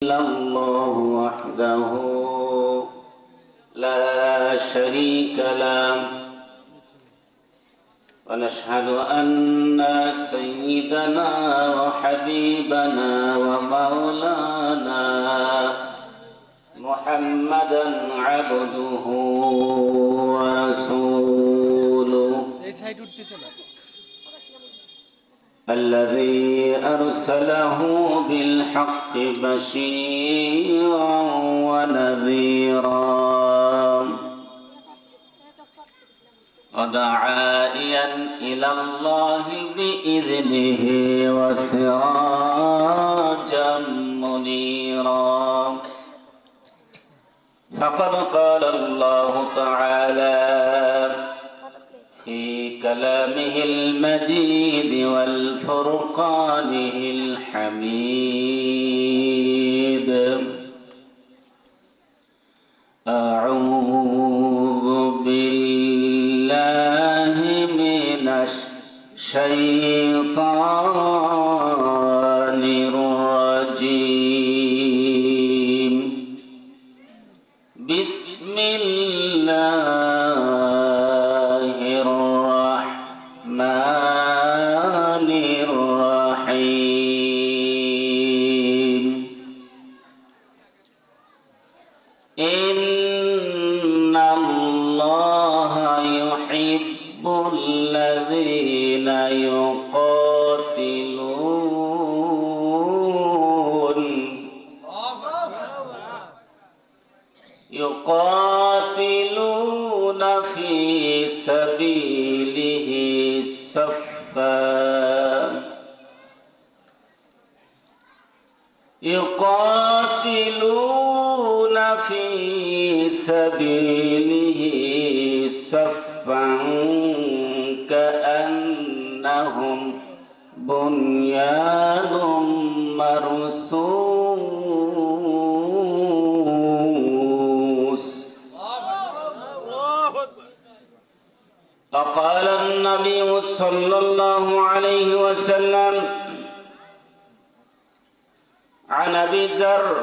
إلا الله وحده لا شريك له ونشهد أن سيدنا وحبيبنا ومولانا محمدا عبده ورسوله الذي أرسله بالحق بشيرا ونذيرا وداعيا إلى الله بإذنه وسراجا منيرا فقد قال الله تعالى في كلامه المجيد والفرقانه الحميد أعوذ بالله من الشيطان الرجيم بسم الله الرحمن الرحيم إن الله يحب الذين يقاتلون في سبيله صفا يقاتلون في سبيله صفا كأنهم بنيان مرصوص وقال النبي صلى الله عليه وسلم عن أبي ذر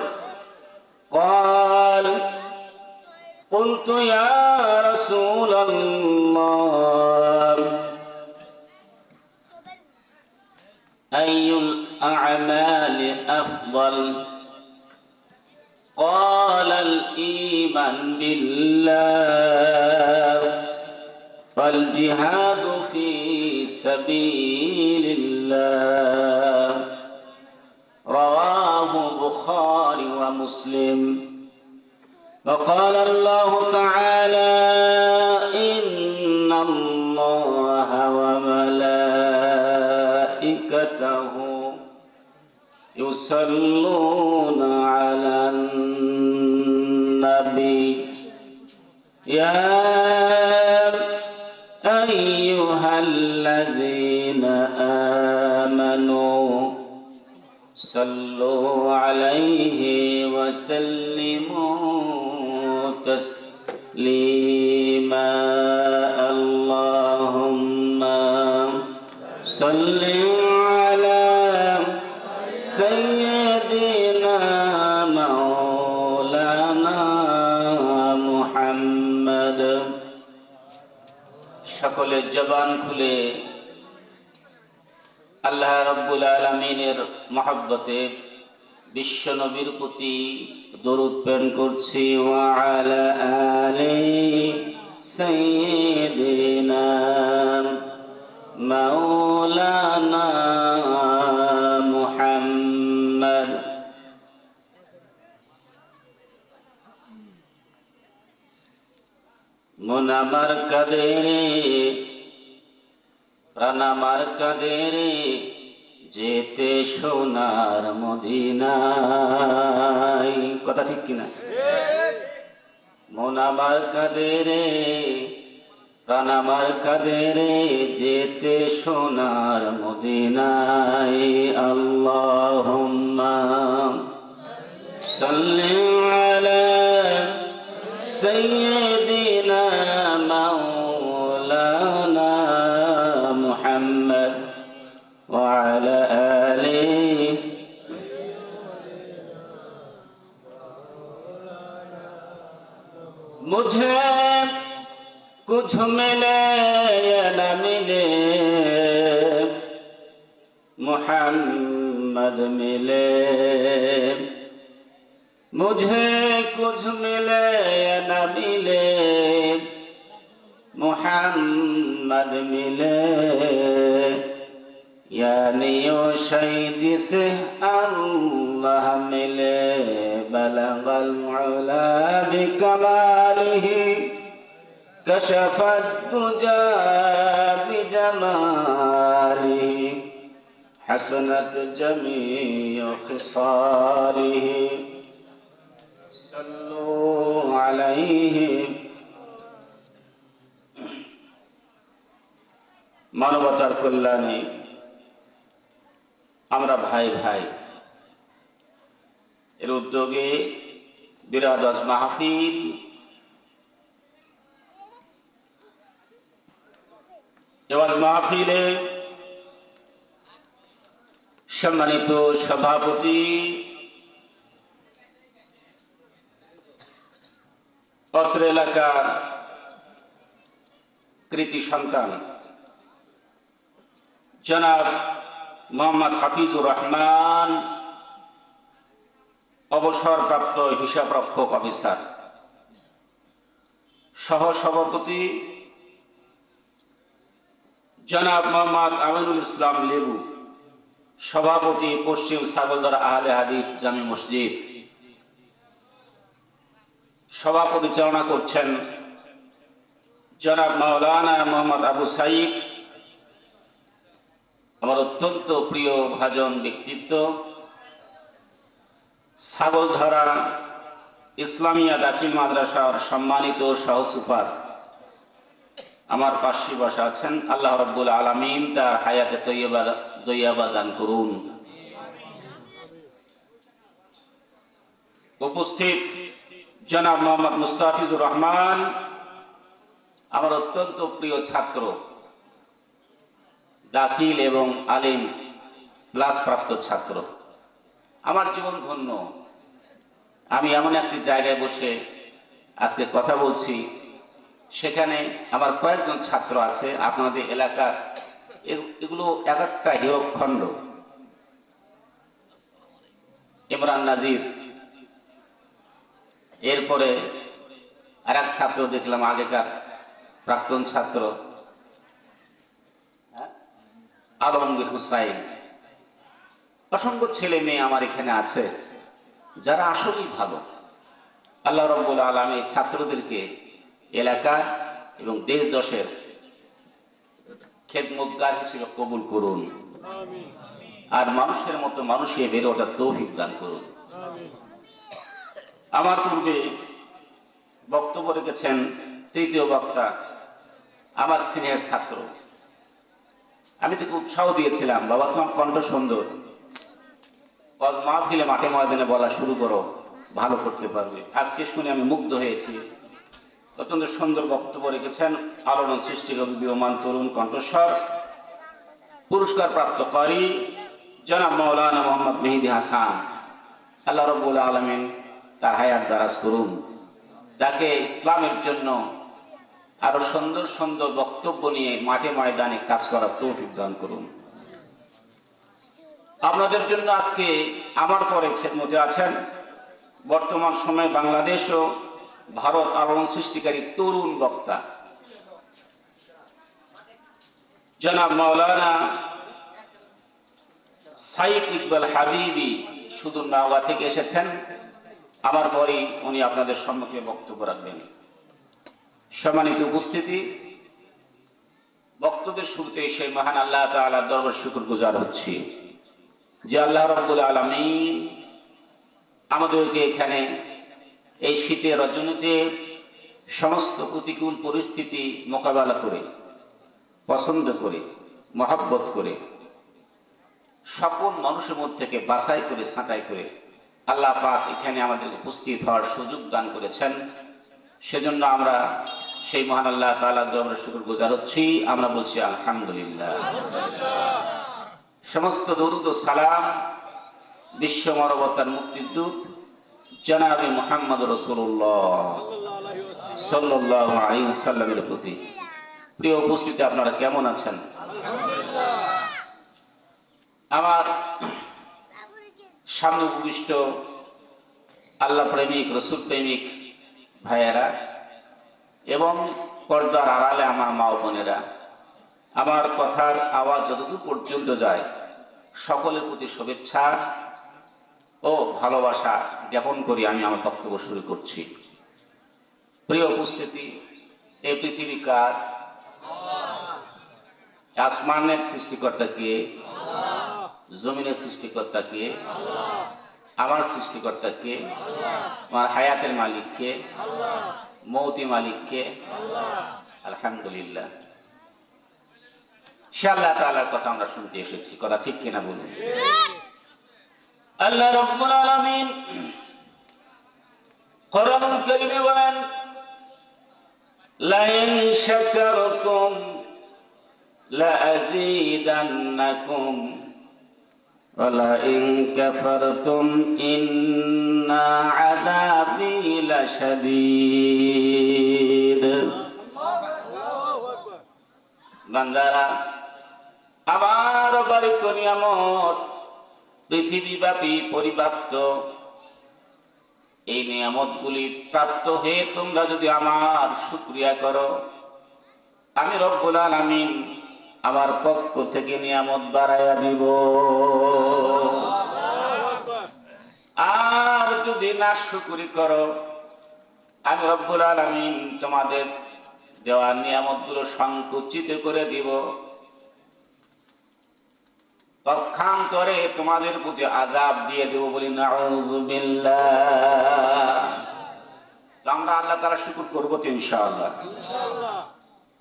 قال قلت يا رسول الله أي الأعمال أفضل قال الإيمان بالله والجهاد في سبيل الله رواه البخاري ومسلم وقال الله تعالى إن الله وملائكته يصلون على النبي يا أيها الذين آمنوا صلوا عليه وسلموا تسليما اللهم صل على سيدنا مولانا محمد সকলের জবান খুলে আল্লাহ রাব্বুল আলামিনের মহব্বতে বিশ্ব নবীর প্রতি দরুদ প্রেরণ করছি ওয়া আলা আলি সাইয়্যিদিনা মাওলানা মুহাম্মদ মন আমার কাদেরে প্রাণ আমার কাদেরে যেতে সোনার মদিনায় কথা ঠিক কিনা মন আমার কাদেরে প্রাণ আমার কাদেরে যেতে সোনার মদিনায় আল্লাহুম্মা সাল্লি আলা সাইয়্যিদিনা মাওলানা মুহাম্মদ ওয়া আলা আলিহি मुझे कुछ मिले या न मिले, मोहम्मद मिले। मुझे कुछ मिले या न मिले, मोहम्मद मिले। यानी वो शय जिसे अल्लाह मिले, बलगल उला बिकमालिही, कशफत दुजा बिजमालिही, हसनत जमीउ खिसालिही, सल्लू अलैहि। मानवतार कल्याणे আমরা ভাই ভাই এর উদ্যোগে বিরাট ওয়াজ মাহফিল ওয়াজ মাহফিলে সম্মানিত সভাপতি অত্র এলাকার কৃতি সন্তান জনাব মোহাম্মদ হাফিজুর রহমান, অবসরপ্রাপ্ত হিসাবরক্ষক অফিসার, সহসভাপতি জনাব মোহাম্মদ আমিনুল ইসলাম লেবু, সভাপতি পশ্চিম ছাগলদার আহলে হাদিস জামি মসজিদ, সভা পরিচালনা করছেন জনাব মাওলানা মোহাম্মদ আবু সাইদ, আমার অত্যন্ত প্রিয় ভাজন ব্যক্তিত্ব, ছাগলধারা ইসলামিয়া দাখিল মাদ্রাসার সম্মানিত সহসুপার, আমার পাশে বসা আছেন। আল্লাহ রাব্বুল আলামিন তার হায়াতে তৈয়বা দান করুন। উপস্থিত জনাব মোহাম্মদ মুস্তাফিজুর রহমান, আমার অত্যন্ত প্রিয় ছাত্র, দাখিল এবং আলিম প্লাস প্রাপ্ত ছাত্র। আমার জীবন ধন্য, আমি এমন একটি জায়গায় বসে আজকে কথা বলছি, সেখানে আমার কয়েকজন ছাত্র আছে আপনাদের এলাকার, এগুলো এক একটা হীরকখণ্ড। ইমরান নাজির, এরপরে আর এক ছাত্র দেখলাম আগেকার প্রাক্তন ছাত্র আলমগীর হুসাইন। অসংখ্য ছেলে মেয়ে আমার এখানে আছে যারা আসলেই ভালো। আল্লাহ রাব্বুল আলামিন ছাত্রদেরকে এলাকা এবং দেশ দশের খেদমতগার হিসেবে কবুল করুন, আর মানুষের মতো মানুষে বেড়ে ওঠার তৌফিক দান করুন। আমার পূর্বে বক্তব্য রেখেছেন তৃতীয় বক্তা, আমার সিনিয়র ছাত্র। আমি তাকে উৎসাহ দিয়েছিলাম, বাবা তোমার কণ্ঠ সুন্দর, ওয়াজ মাহফিলে মাঠে ময়দানে বলা শুরু করো, ভালো করতে পারবে। আজকে শুনে আমি মুগ্ধ হয়েছি। অত্যন্ত সুন্দর বক্তব্য রেখেছেন। আলোড়ন সৃষ্টিকারী উদীয়মান তরুণ কণ্ঠস্বর, পুরস্কার প্রাপ্ত কারি জনাব মাওলানা মোহাম্মদ মেহেদী হাসান। আল্লাহ রাব্বুল আলামিন তার হায়াত দারাজ করুন, তাকে ইসলামের জন্য আরো সুন্দর সুন্দর বক্তব্য নিয়ে মাঠে ময়দানে কাজ করার তৌফিক দান করুন। আপনাদের জন্য আজকে আমার পরে খেদমতে আছেন বর্তমান সময়ে বাংলাদেশ ও ভারত আলোড়ন সৃষ্টিকারী তরুণ বক্তা জনাব মাওলানা সাইদ ইকবাল হাবিবি, সুদূর নওগাঁ থেকে এসেছেন। আমার পরেই উনি আপনাদের সম্মুখে বক্তব্য রাখবেন। সম্মানিত উপস্থিতি, বক্তব্যের শুরুতে সেই মহান আল্লাহ তাআলার দরবার শুকরগুজার হচ্ছি যে আল্লাহ রাব্বুল আলামিন আমাদেরকে এখানে এই শীতের রজনীতে সমস্ত প্রতিকূল পরিস্থিতি মোকাবেলা করে, পছন্দ করে, মহব্বত করে, সকল মানুষের মধ্যে থেকে বাছাই করে, ছাঁটাই করে আল্লাহ পাক এখানে আমাদের উপস্থিত হওয়ার সুযোগ দান করেছেন। সেজন্য আমরা সেই মহান আল্লাহ তাআলার দরবারে শুকরগুজার হচ্ছি। আমরা বলছি আলহামদুলিল্লাহ। সমস্ত দরুদ ও সালাম বিশ্ব মানবতার মুক্তির দূত জনাবে মুহাম্মদ রাসূলুল্লাহ সাল্লাল্লাহু আলাইহি ওয়াসাল্লামের প্রতি। প্রিয় উপস্থিতি, আপনারা কেমন আছেন? আমার সামনে উপবিষ্ট আল্লাহ প্রেমিক, রসুল প্রেমিক ভাইয়েরা এবং পর্দার আড়ালে আমার মা ও বোনেরা, আমার কথার আওয়াজ যতদূর পর্যন্ত যায় সকলের প্রতি শুভেচ্ছা ও ভালোবাসা জ্ঞাপন করি আমি আমার বক্তব্য শুরু করছি। প্রিয় উপস্থিতি, এই পৃথিবী কার? আসমানের সৃষ্টিকর্তা কে? জমিনের সৃষ্টিকর্তা কে? আমার সৃষ্টিকর্তা কে? আমার হায়াতের মালিক কে? মৌতি মালিক কে? আলহামদুলিল্লাহ। সে আল্লাহ তাআলার কথা আমরা শুনতে এসেছি, কথা ঠিক কিনা বলুন? আল্লাহ রাব্বুল আলামিন কোরআনুল কারীমে বলেন, লা ইন শাকারতুম লা আযীদান্নাকুম ওয়া লা ইন কাফারতুম ইন্না আযাবী লাশাদীদ। বান্দারা, আমার বারিত নিয়ামত পৃথিবীব্যাপী পরিব্যাপ্ত, এই নিয়ামতগুলি প্রাপ্ত হয়ে তোমরা যদি আমার শুকরিয়া করো, আমি রব্বুল আলামিন আমার পক্ষ থেকে নিয়ামত বাড়াইয়া দিব। আর যদি নাশকরি করো, আমি রব্বুল আলামিন তোমাদের দেওয়া নিয়ামতগুলো সংকুচিত করে দিব, পক্ষান্তরে তোমাদের প্রতি আযাব দিয়ে দেব। বলি নাউযু বিল্লাহ। তো আমরা আল্লাহ তাআলা শুকর করবো তো ইনশাআল্লাহ,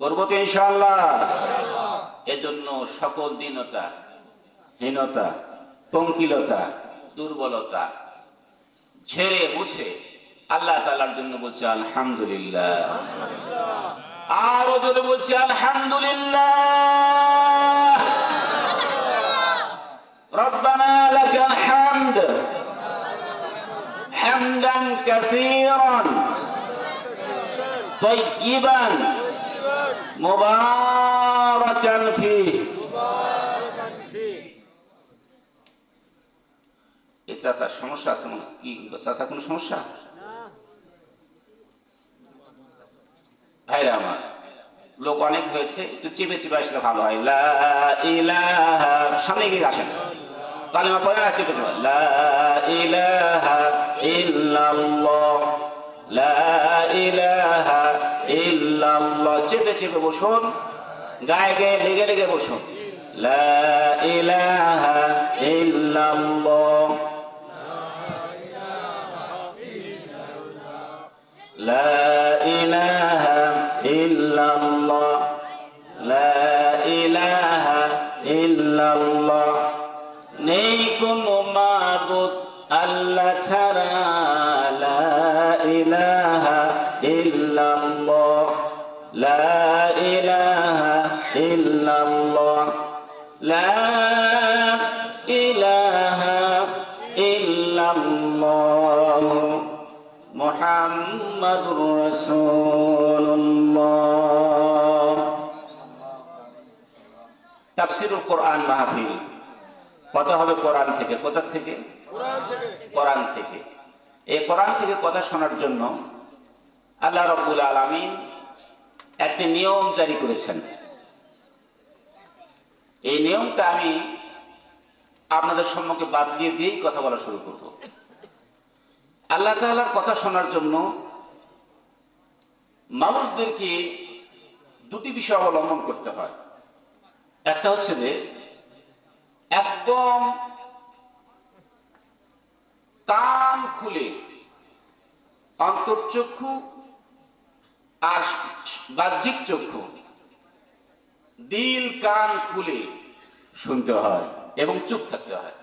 করবো তো ইনশাআল্লাহ। এজন্য সকল দীনতা, হীনতা, পঙ্কিলতা, দুর্বলতা ঝেড়ে মুছে আল্লাহ তাআলার জন্য বলছে আলহামদুলিল্লাহ। আরো জোরে বলছে আলহামদুলিল্লাহ। রব্বানা লাকাল হামদ হামদান কাসীরান তাইয়িবান মুবারাকান ফীহি। চাচা সমস্যা আছে মনে? কি চাচা, কোনো সমস্যা? ভাইরা আমার, লোক অনেক হয়েছে, একটু চেপে চেপে আসলে ভালো হয়। লা ইলাহা, সামনে গিয়ে আসেন, কালিমা পড়ে না, চেপে চেপে। লা ইলাহা ইল্লাল্লাহ, লা ইলাহা ইল্লাল্লাহ। চেপে চেপে বসুন, গায়ে গায়ে লেগে লেগে বসুন। লা ইলাহা ইল্লাল্লাহ, লা ইলাহা ইল্লাল্লাহ, লা ইলাহা ইল্লাল্লাহ। নেই কোনো মাবুদ আল্লাহ ছাড়া, লা ইলাহা ইল্লাল্লাহ, লা ইলাহা ইল্লাল্লাহ, লা ইলাহা ইল্লাল্লাহ মুহাম্মাদুর রাসূলুল্লাহ। তাফসীরুল কোরআন মাহফিল কথা হবে কোরআন থেকে। কোথা থেকে? কোরআন থেকে। এই কোরআন থেকে কথা শোনার জন্য আল্লাহ রাব্বুল আলামিন একটি নিয়ম জারি করেছেন। এই নিয়মটা আমি আপনাদের সম্মুখে বাদ দিয়েই কথা বলা শুরু করব। আল্লাহ তাআলার কথা শোনার জন্য মানুষদেরকে দুটি বিষয় অবলম্বন করতে হয়। একটা হচ্ছে যে একদম কান খুলে, অন্তর্চক্ষু আর বাহ্যিক চক্ষু, দিল কান খুলে শুনতে হয় এবং চুপ থাকতে হয়।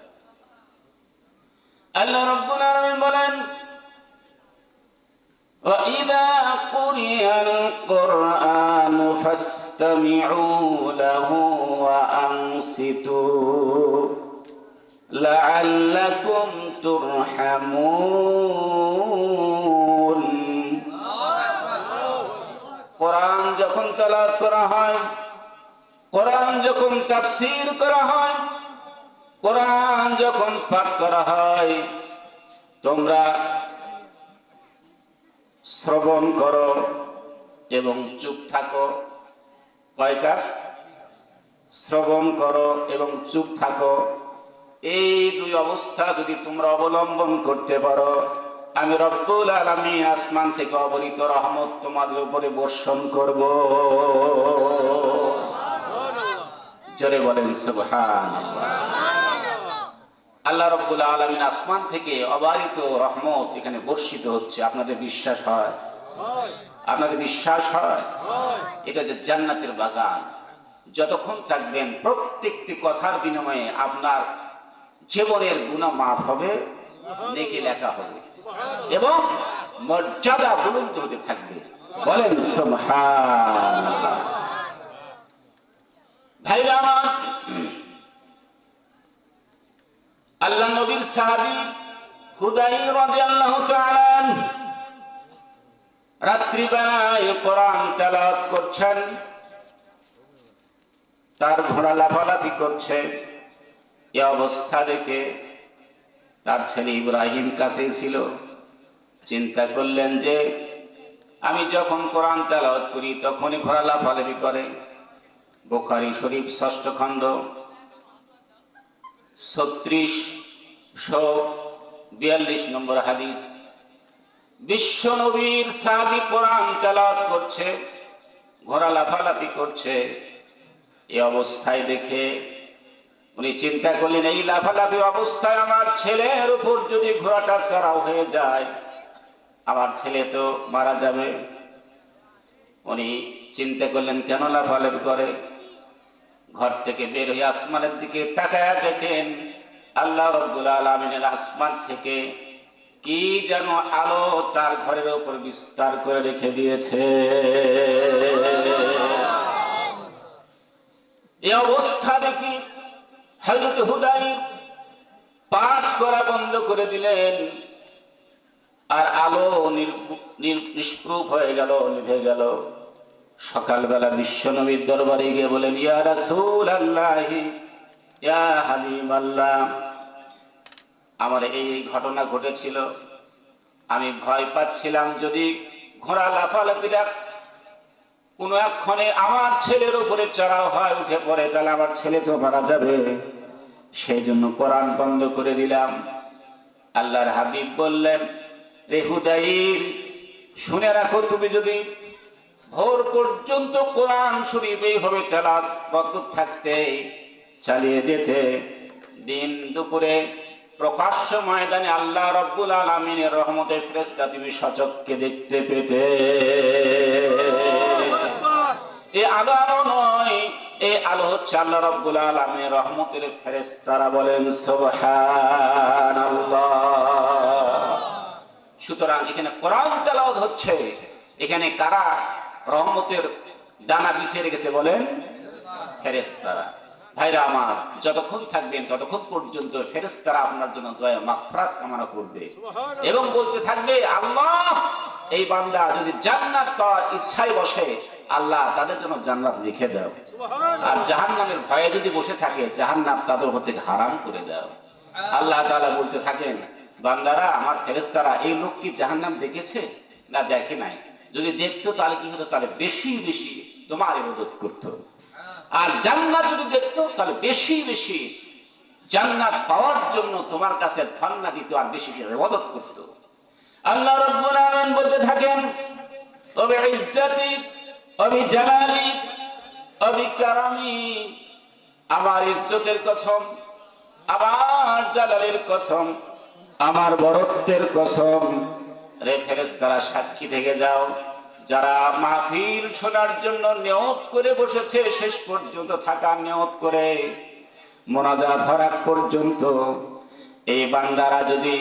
আল্লাহ রাব্বুল আলামিন বলেন, وَإِذَا قُرِئَ الْقُرْآنُ فَاسْتَمِعُوا لَهُ وَأَنصِتُوا لَعَلَّكُمْ تُرْحَمُونَ। তেলাওয়াত করা হয়, কোরআন যখন তাফসীর করা হয়, কোরআন যখন পাঠ করা হয়, তোমরা শ্রবণ করো এবং চুপ থাকো। কয় কাজ? শ্রবণ করো এবং চুপ থাকো। এই দুই অবস্থা যদি তোমরা অবলম্বন করতে পারো, আমি রব্বুল আলামিন আসমান থেকে অবনীত রহমত তোমাদের উপরে বর্ষণ করব। জোরে বলেন সুবহানাল্লাহ। আল্লাহ রব্বুল আলামিন আসমান থেকে অবারিত রহমত এখানে বর্ষিত হচ্ছে। আপনাদের বিশ্বাস হয়? আপনাদের বিশ্বাস হয়? এটা যে জান্নাতের বাগান। যতক্ষণ থাকবেন প্রত্যেকটি কথার বিনিময়ে আপনার জীবনের গুনাহ মাফ হবে, নেকি লেখা হবে এবং মর্যাদা বুলন্দ হতে থাকবে। বলেন সুবহানাল্লাহ। ভাইরা আমার, আল্লাহ নবীর সাহাবী হুদাই রাদিয়াল্লাহু তাআলা রাত্রিবেলায় কোরআন তেলাওয়াত করছেন, তার ঘোড়া লাফালাফি করছে। এই অবস্থা দেখে তার ছেলে ইব্রাহিম কাছেই ছিল। চিন্তা করলেন যে আমি যখন কোরআন তেলাওয়াত করি তখনই ঘোড়া লাফালাফি করে। বুখারী শরীফ ৬ষ্ঠ খণ্ড ৩৬৪২ নম্বর হাদিস। বিশ্ব নবীর সাহাবী কোরআন তেলাওয়াত করছে, ঘোড়া লাফালাফি করছে। এই অবস্থায় দেখে উনি চিন্তা করলেন, এই লাফালাফি অবস্থায় আমার ছেলের উপর যদি ঘোড়াটা চড়াও হয়ে যায়, আমার ছেলে তো মারা যাবে। উনি চিন্তা করলেন কেন লাফালাফি করে। ঘর থেকে বের হয়ে আসমানের দিকে তাকায়া দেখেন আল্লাহ রাব্বুল আলামিনের আসমান থেকে কি যেন আলো তার ঘরের উপর বিস্তার করে রেখে দিয়েছে। এই অবস্থা দেখি হযরত হুদাইর পাঠ করা বন্ধ করে দিলেন, আর আলো নিষ্প্রভ হয়ে গেল, নিভে গেল। সকালবেলা বিশ্বনবীর দরবারে গিয়ে বলেন, ইয়া রাসূলুল্লাহি ইয়া হাবিবাল্লাহ, আমার এই ঘটনা ঘটেছিল। আমি ভয় পাচ্ছিলাম যদি ঘোড়া লাফালাফিটা কোনো একক্ষণে আমার ছেলের উপরে চড়াও হয়, উঠে পড়ে, তাহলে আমার ছেলে তো মারা যাবে। সেই জন্য কোরআন বন্ধ করে দিলাম। আল্লাহর হাবিব বললেন, রে হুদাইর, শুনে রাখো, তুমি যদি ভোর পর্যন্ত কোরআন শরীফ এইভাবে তেলাওয়াত করতে থাকতে, চালিয়ে যেতে, দিন দুপুরে প্রকাশ্য ময়দানে আল্লাহ রাব্বুল আলামিনের রহমতের ফেরেশতা তুমি সচক্ষে দেখতে পেতে। এই আলো আলো নয়, এই আলো হচ্ছে আল্লাহ রাব্বুল আলামিনের রহমতের ফেরেশতারা। বলেন সুবহানাল্লাহ। সুতরাং এখানে কোরআন তেলাওয়াত হচ্ছে, এখানে কারা রহমতের ডানা বিছিয়ে রেখেছে? বলেন ফেরেশতারা। ভাইরা আমার, যতক্ষণ থাকবেন ততক্ষণ পর্যন্ত ফেরেশতারা আপনার জন্য দয়া মাগফিরাত কামনা করবে এবং বলতে থাকবে, আল্লাহ এই বান্দা যদি জান্নাত পাওয়ার ইচ্ছায় বসে, আল্লাহ তাদের জন্য জান্নাত লিখে দাও। আর জাহান্নামের ভয়ে যদি বসে থাকে, জাহান্নাম তাদের উপর থেকে হারাম করে দাও। আল্লাহ তাআলা বলতে থাকেন, বান্দারা, আমার ফেরেশতারা, এই লোক কি জাহান্নাম দেখেছে? না, দেখে নাই। যদি দেখতো তাহলে কি হতো? তাহলে বেশি বেশি তোমার ইবাদত করতো। আর জান্নাত যদি দেখতো তাহলে বেশি বেশি জান্নাত পাওয়ার জন্য তোমার কাছে ধন্না দিত আর বেশি বেশি ইবাদত করতো। আল্লাহ রাব্বুল আলামিন বলতে থাকেন, ও বিইজ্জতি ও বিজালালি ও বিকারামি, আমার ইজ্জতের কসম, আমার জালালের কসম, আমার বরত্বের কসম, রে ফেরেশতারা সাক্ষী থেকে যাও, যারা মাহফিল শোনার জন্য নিয়ত করে বসেছে, শেষ পর্যন্ত থাকার নিয়ত করে মোনাজাত হওয়ার পর্যন্ত এই বান্দারা যদি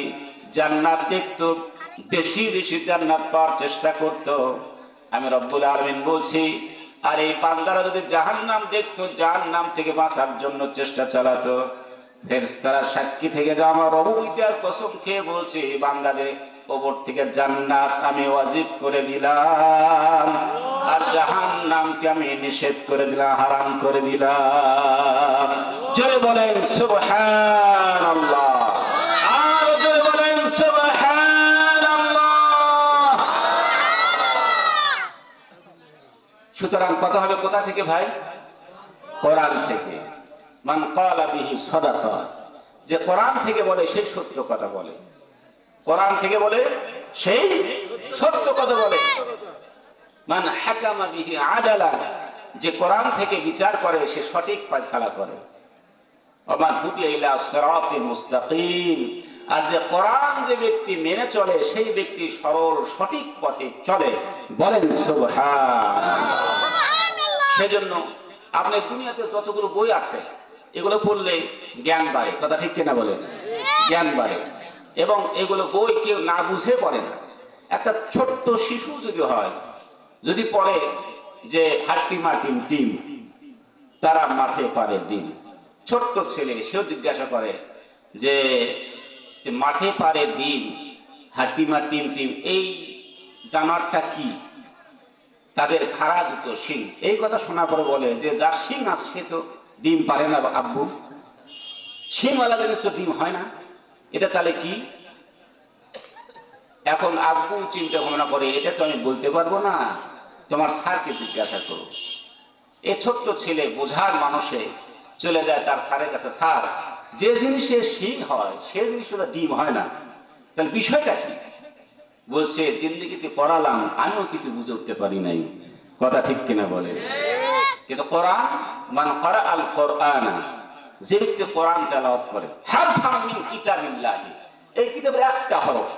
জান্নাত দেখত, বেশি বেশি জান্নাত পাওয়ার চেষ্টা করত, আমি রব্বুল আলামিন বলছি, আর এই বান্দারা যদি জাহান্নাম দেখতো, জাহান্নাম থেকে বাঁচার জন্য চেষ্টা চালাতো, ফেরেশতারা সাক্ষী থেকে যাও, আমার রবুইটার কসম খেয়ে বলছে বান্দাদের ওপর থেকে জান্নাত আমি ওয়াজিব করে দিলাম, আর জাহান্নামকে আমি নিষেধ করে দিলাম, হারাম করে দিলাম। জোরে বলেন সুবহানাল্লাহ, আর জোরে বলেন সুবহানাল্লাহ। সুতরাং কথা হবে কোথা থেকে ভাই? কোরআন থেকে। মান ক্বালা বিহি সাদাকা, যে কোরআন থেকে বলে সেই সত্য কথা বলে, কোরআন থেকে বলে সেই সত্য কথা বলে। মান হাকামা বিহি আদালা, যে কোরআন থেকে বিচার করে সে সঠিক ফয়সালা করে। ওমান হুদিয়া ইলা সিরাতিল মুস্তাকিম, আর যে কোরআন যে ব্যক্তি মেনে চলে সেই ব্যক্তি সরল সঠিক পথে চলে। বলেন সুবহানাল্লাহ। সেজন্য আপনি দুনিয়াতে যতগুলো বই আছে এগুলো পড়লে জ্ঞান বাড়ে, কথা ঠিক কিনা বলেন? জ্ঞান বাড়ে। এবং এগুলো বই কেউ না বুঝে পড়ে না। একটা ছোট্ট শিশু যদি হয়, যদি পড়ে যে হাট্টি মাটিম ডিম, তারা মাঠে পারে ডিম, ছোট্ট ছেলে সেও জিজ্ঞাসা করে যে মাঠে পারে ডিম, হাট্টি মাটিম ডিম, এই জানোয়ারটা কি? তাদের খাড়া দুটো শিং। এই কথা শোনা পরে বলে যে যার শিং আছে সে তো ডিম পারে না আব্বু, শিংওয়ালা জিনিস তো ডিম হয় না, এটা তাহলে কি? এখন আব্বু চিন্তা ভাবনা করে এটা তো আমি বলতে পারবো না, তোমার স্যারকে জিজ্ঞাসা করো। এ ছোট্ট ছেলে বোঝার মানুষে চলে যায় তার স্যারের কাছে, স্যার যে জিনিসের শিং হয় সে জিনিস ডিম হয় না, তাহলে বিষয়টা কি? বলছে জিন্দেগিতে পড়ালাম, আমিও কিছু বুঝে উঠতে পারি নাই, কথা ঠিক কিনা বলে? কিন্তু কোরআন, মান ক্বারা আল কোরআন, যে ব্যক্তি কোরআন তেলাওয়াত করে, হারফান মিন কিতাবিল্লাহি, এই কিতাবের একটা হরফ,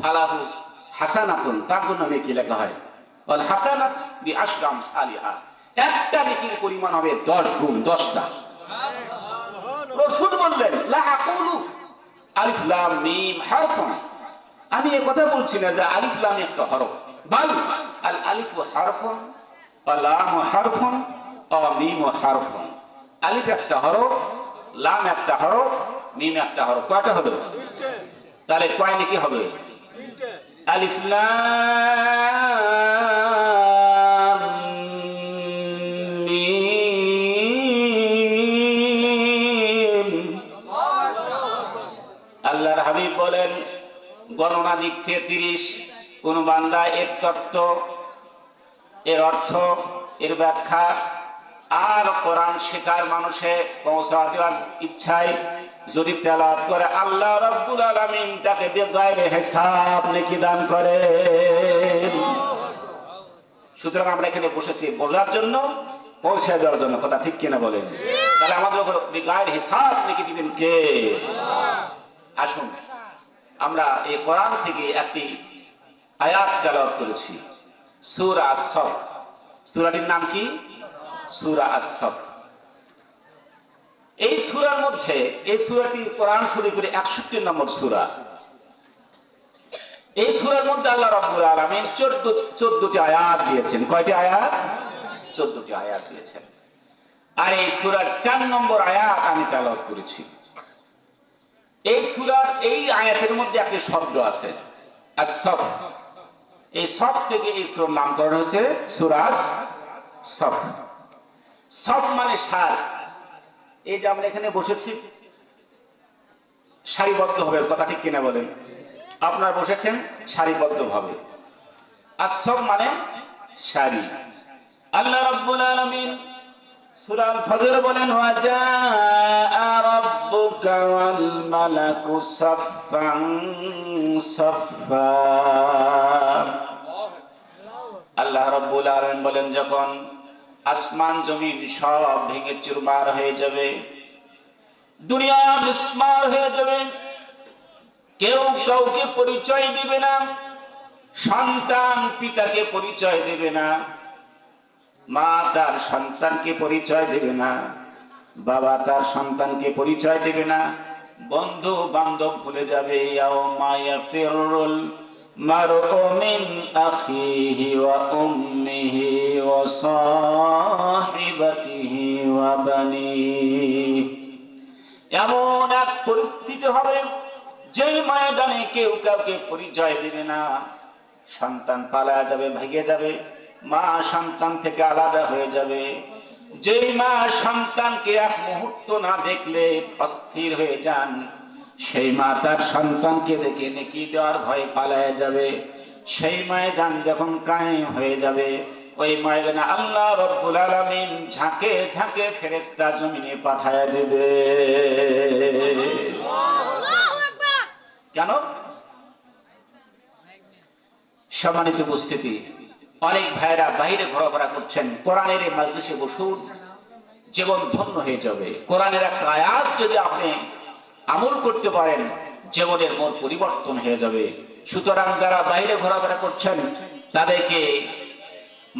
ফালাহু হাসানাতুন, তার জন্য নেকি লেখা হয়। ওয়াল হাসানাত বিআশরি আমসালিহা, একটা নেকির পরিমাণ হবে 10 গুণ, 10টা। রাসূল বললেন লা আকুলু আলিফ লাম মিম হারফুন, আমি এই কথা বলছি না যে আলিফ লাম একটা হরফ, বাল আল আলিফু হারফুন ওয়া লাম হারফুন ওয়া মিম হারফুন। আলিফ একটা হরফ, লাম একটা হরফ, মিম একটা হরফ। কয়টা হলো? তাহলে কয় নাকি হবে? আলিফ লাম মিম। আল্লাহর হাবিব বলেন গণনা দিক থেকে 30, কোন বান্দা এর তত্ত্ব, এর অর্থ, এর ব্যাখ্যা আর কোরআন শেখার মানুষে পৌঁছা দেওয়ার ইচ্ছায় যদি তেলাওয়াত করে, আল্লাহ রাব্বুল আলামিন তাকে বেগাইরে হিসাব নেকি দান করেন। সুতরাং আমরা এখানে বসেছি বোঝার জন্য, পৌঁছে দেওয়ার জন্য, কথা ঠিক কিনা বলেন? তাহলে আমাদের উপর বেগাইরে হিসাব নেকি দিবেন কে? আসুন আমরা এই কোরআন থেকে একটি আয়াত তেলাওয়াত করেছি, সূরা আস-সফ। সূরাটির নাম কি? সূরা আস-সফ। এই সূরার মধ্যে, এই সূরাটি কোরআন শরীফের 61 নম্বর সূরা। এই সূরার মধ্যে আল্লাহ রাব্বুল আলামিন 14টি আয়াত দিয়েছেন। কয়টি আয়াত? 14টি আয়াত দিয়েছেন। আর এই সূরার 4 নম্বর আয়াত আমি তেলাওয়াত করেছি। এই সূরার এই আয়াতের মধ্যে একটি শব্দ আছে আস-সফ। এই সফ থেকে এই সূরার নামকরণ হয়েছে সূরা আস-সফ। সফ মানে সার। এই যে আমরা এখানে বসেছি সারিবদ্ধ হবে, কথা ঠিক কিনা বলেন? আপনারা বসেছেন সারিবদ্ধ ভাবে। আস-সফ মানে সারি। আল্লাহ রাব্বুল আলামিন সূরা আল-ফজর বলেন ওয়া জাআ রাব্বুকা ওয়াল মালাকু সাফফান সাফফা। আল্লাহ রাব্বুল আলামিন বলেন যখন আসমান জমিন সব ভেঙে চুরমার হয়ে যাবে, দুনিয়া মিসমার হয়ে যাবে, কেউ কাউকে পরিচয় দিবে না, সন্তান পিতাকে পরিচয় দেবে না, মা তার সন্তানকে পরিচয় দেবে না, বাবা তার সন্তানকে পরিচয় দেবে না, বন্ধু বান্ধব ভুলে যাবে। ইয়াউমা ইয়াফিরুল মারউ মিন আখিহি ওয়া উম্মিহি ওয়া সাহিবাতিহি ওয়া বানিহি। এমন এক পরিস্থিতি হবে যে ময়দানে কেউ কাউকে পরিচয় দিবে না, সন্তান পালায়া যাবে, ভেগে যাবে, মা সন্তান থেকে আলাদা হয়ে যাবে। যেই মা সন্তানকে এক মুহূর্ত না দেখলে অস্থির হয়ে যান, সেই মা তার সন্তানকে দেখে নেকি দেওয়ার ভয়ে পালায়া যাবে। সেই ময়দান যখন কায়েম হয়ে যাবে, ওই ময়দানে আল্লাহ রাব্বুল আলামিন ঝাঁকে ঝাঁকে ফেরেশতা জমিনে পাঠায়া দেবে। কেন? সম্মানিত উপস্থিতি, অনেক ভাইরা বাইরে ঘোরাফেরা করছেন, কোরআনের এই মাজলিসে বসুন, জীবন ধন্য হয়ে যাবে। কোরআনের একটা আয়াত যদি আপনি আমল করতে পারেন, জীবনের মোড় পরিবর্তন হয়ে যাবে। সুতরাং যারা বাইরে ঘোরাফেরা করছেন তাদেরকে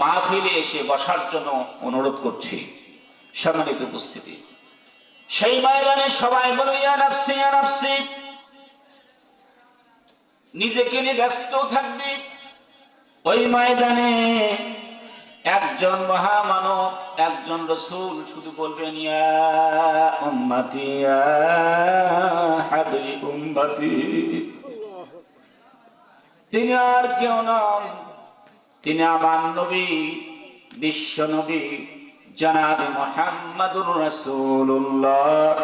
মাহফিলে এসে বসার জন্য অনুরোধ করছি। সম্মানিত উপস্থিতি, সেই ময়দানে সবাই বলে ইয়া নাফসি ইয়া নাফসি, নিজেকে নিয়ে ব্যস্ত থাকবে। ওই ময়দানে একজন মহামানব, একজন রাসূল শুধু বলবেন ইয়া উম্মতি ইয়া হাবলি উম্মতি। তিনি আর কেউ নন, তিনি আমার নবী, বিশ্ব নবী জনাব মুহাম্মদুর রাসূলুল্লাহ।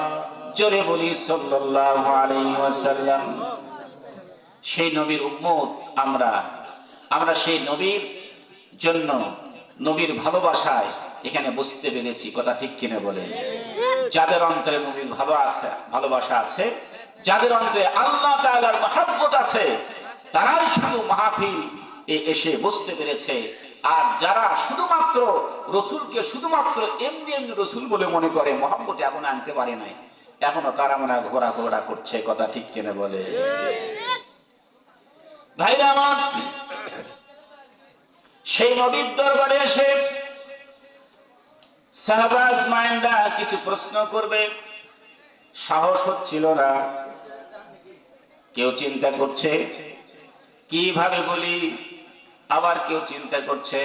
জোরে বলি সাল্লাল্লাহু আলাইহি ওয়াসাল্লাম। সেই নবীর উম্মত আমরা সেই নবীর জন্য, নবীর ভালোবাসায় এখানে বুঝতে পেরেছি। কথা ঠিক কিনা বলেন? যাদের অন্তরে নবীর ভালোবাসা আছে, যাদের অন্তরে আল্লাহ তাআলার মহব্বত আছে, তারাই শুধু মাহফিল এসে বুঝতে পেরেছে। আর যারা শুধুমাত্র রসুলকে শুধুমাত্র এমনি এমনি রসুল বলে মনে করে, মহব্বত এখন আনতে পারে নাই, এখনো তারা মনে ঘোরাফেরা করছে। কথা ঠিক কিনা বলে? ভাইরা আমার, সেই নবীর দরবারে এসে সাহাবা আজমাইনরা কিছু প্রশ্ন করবে, সাহস হচ্ছিল না। কেউ চিন্তা করছে কিভাবে বলি, আবার কেউ চিন্তা করছে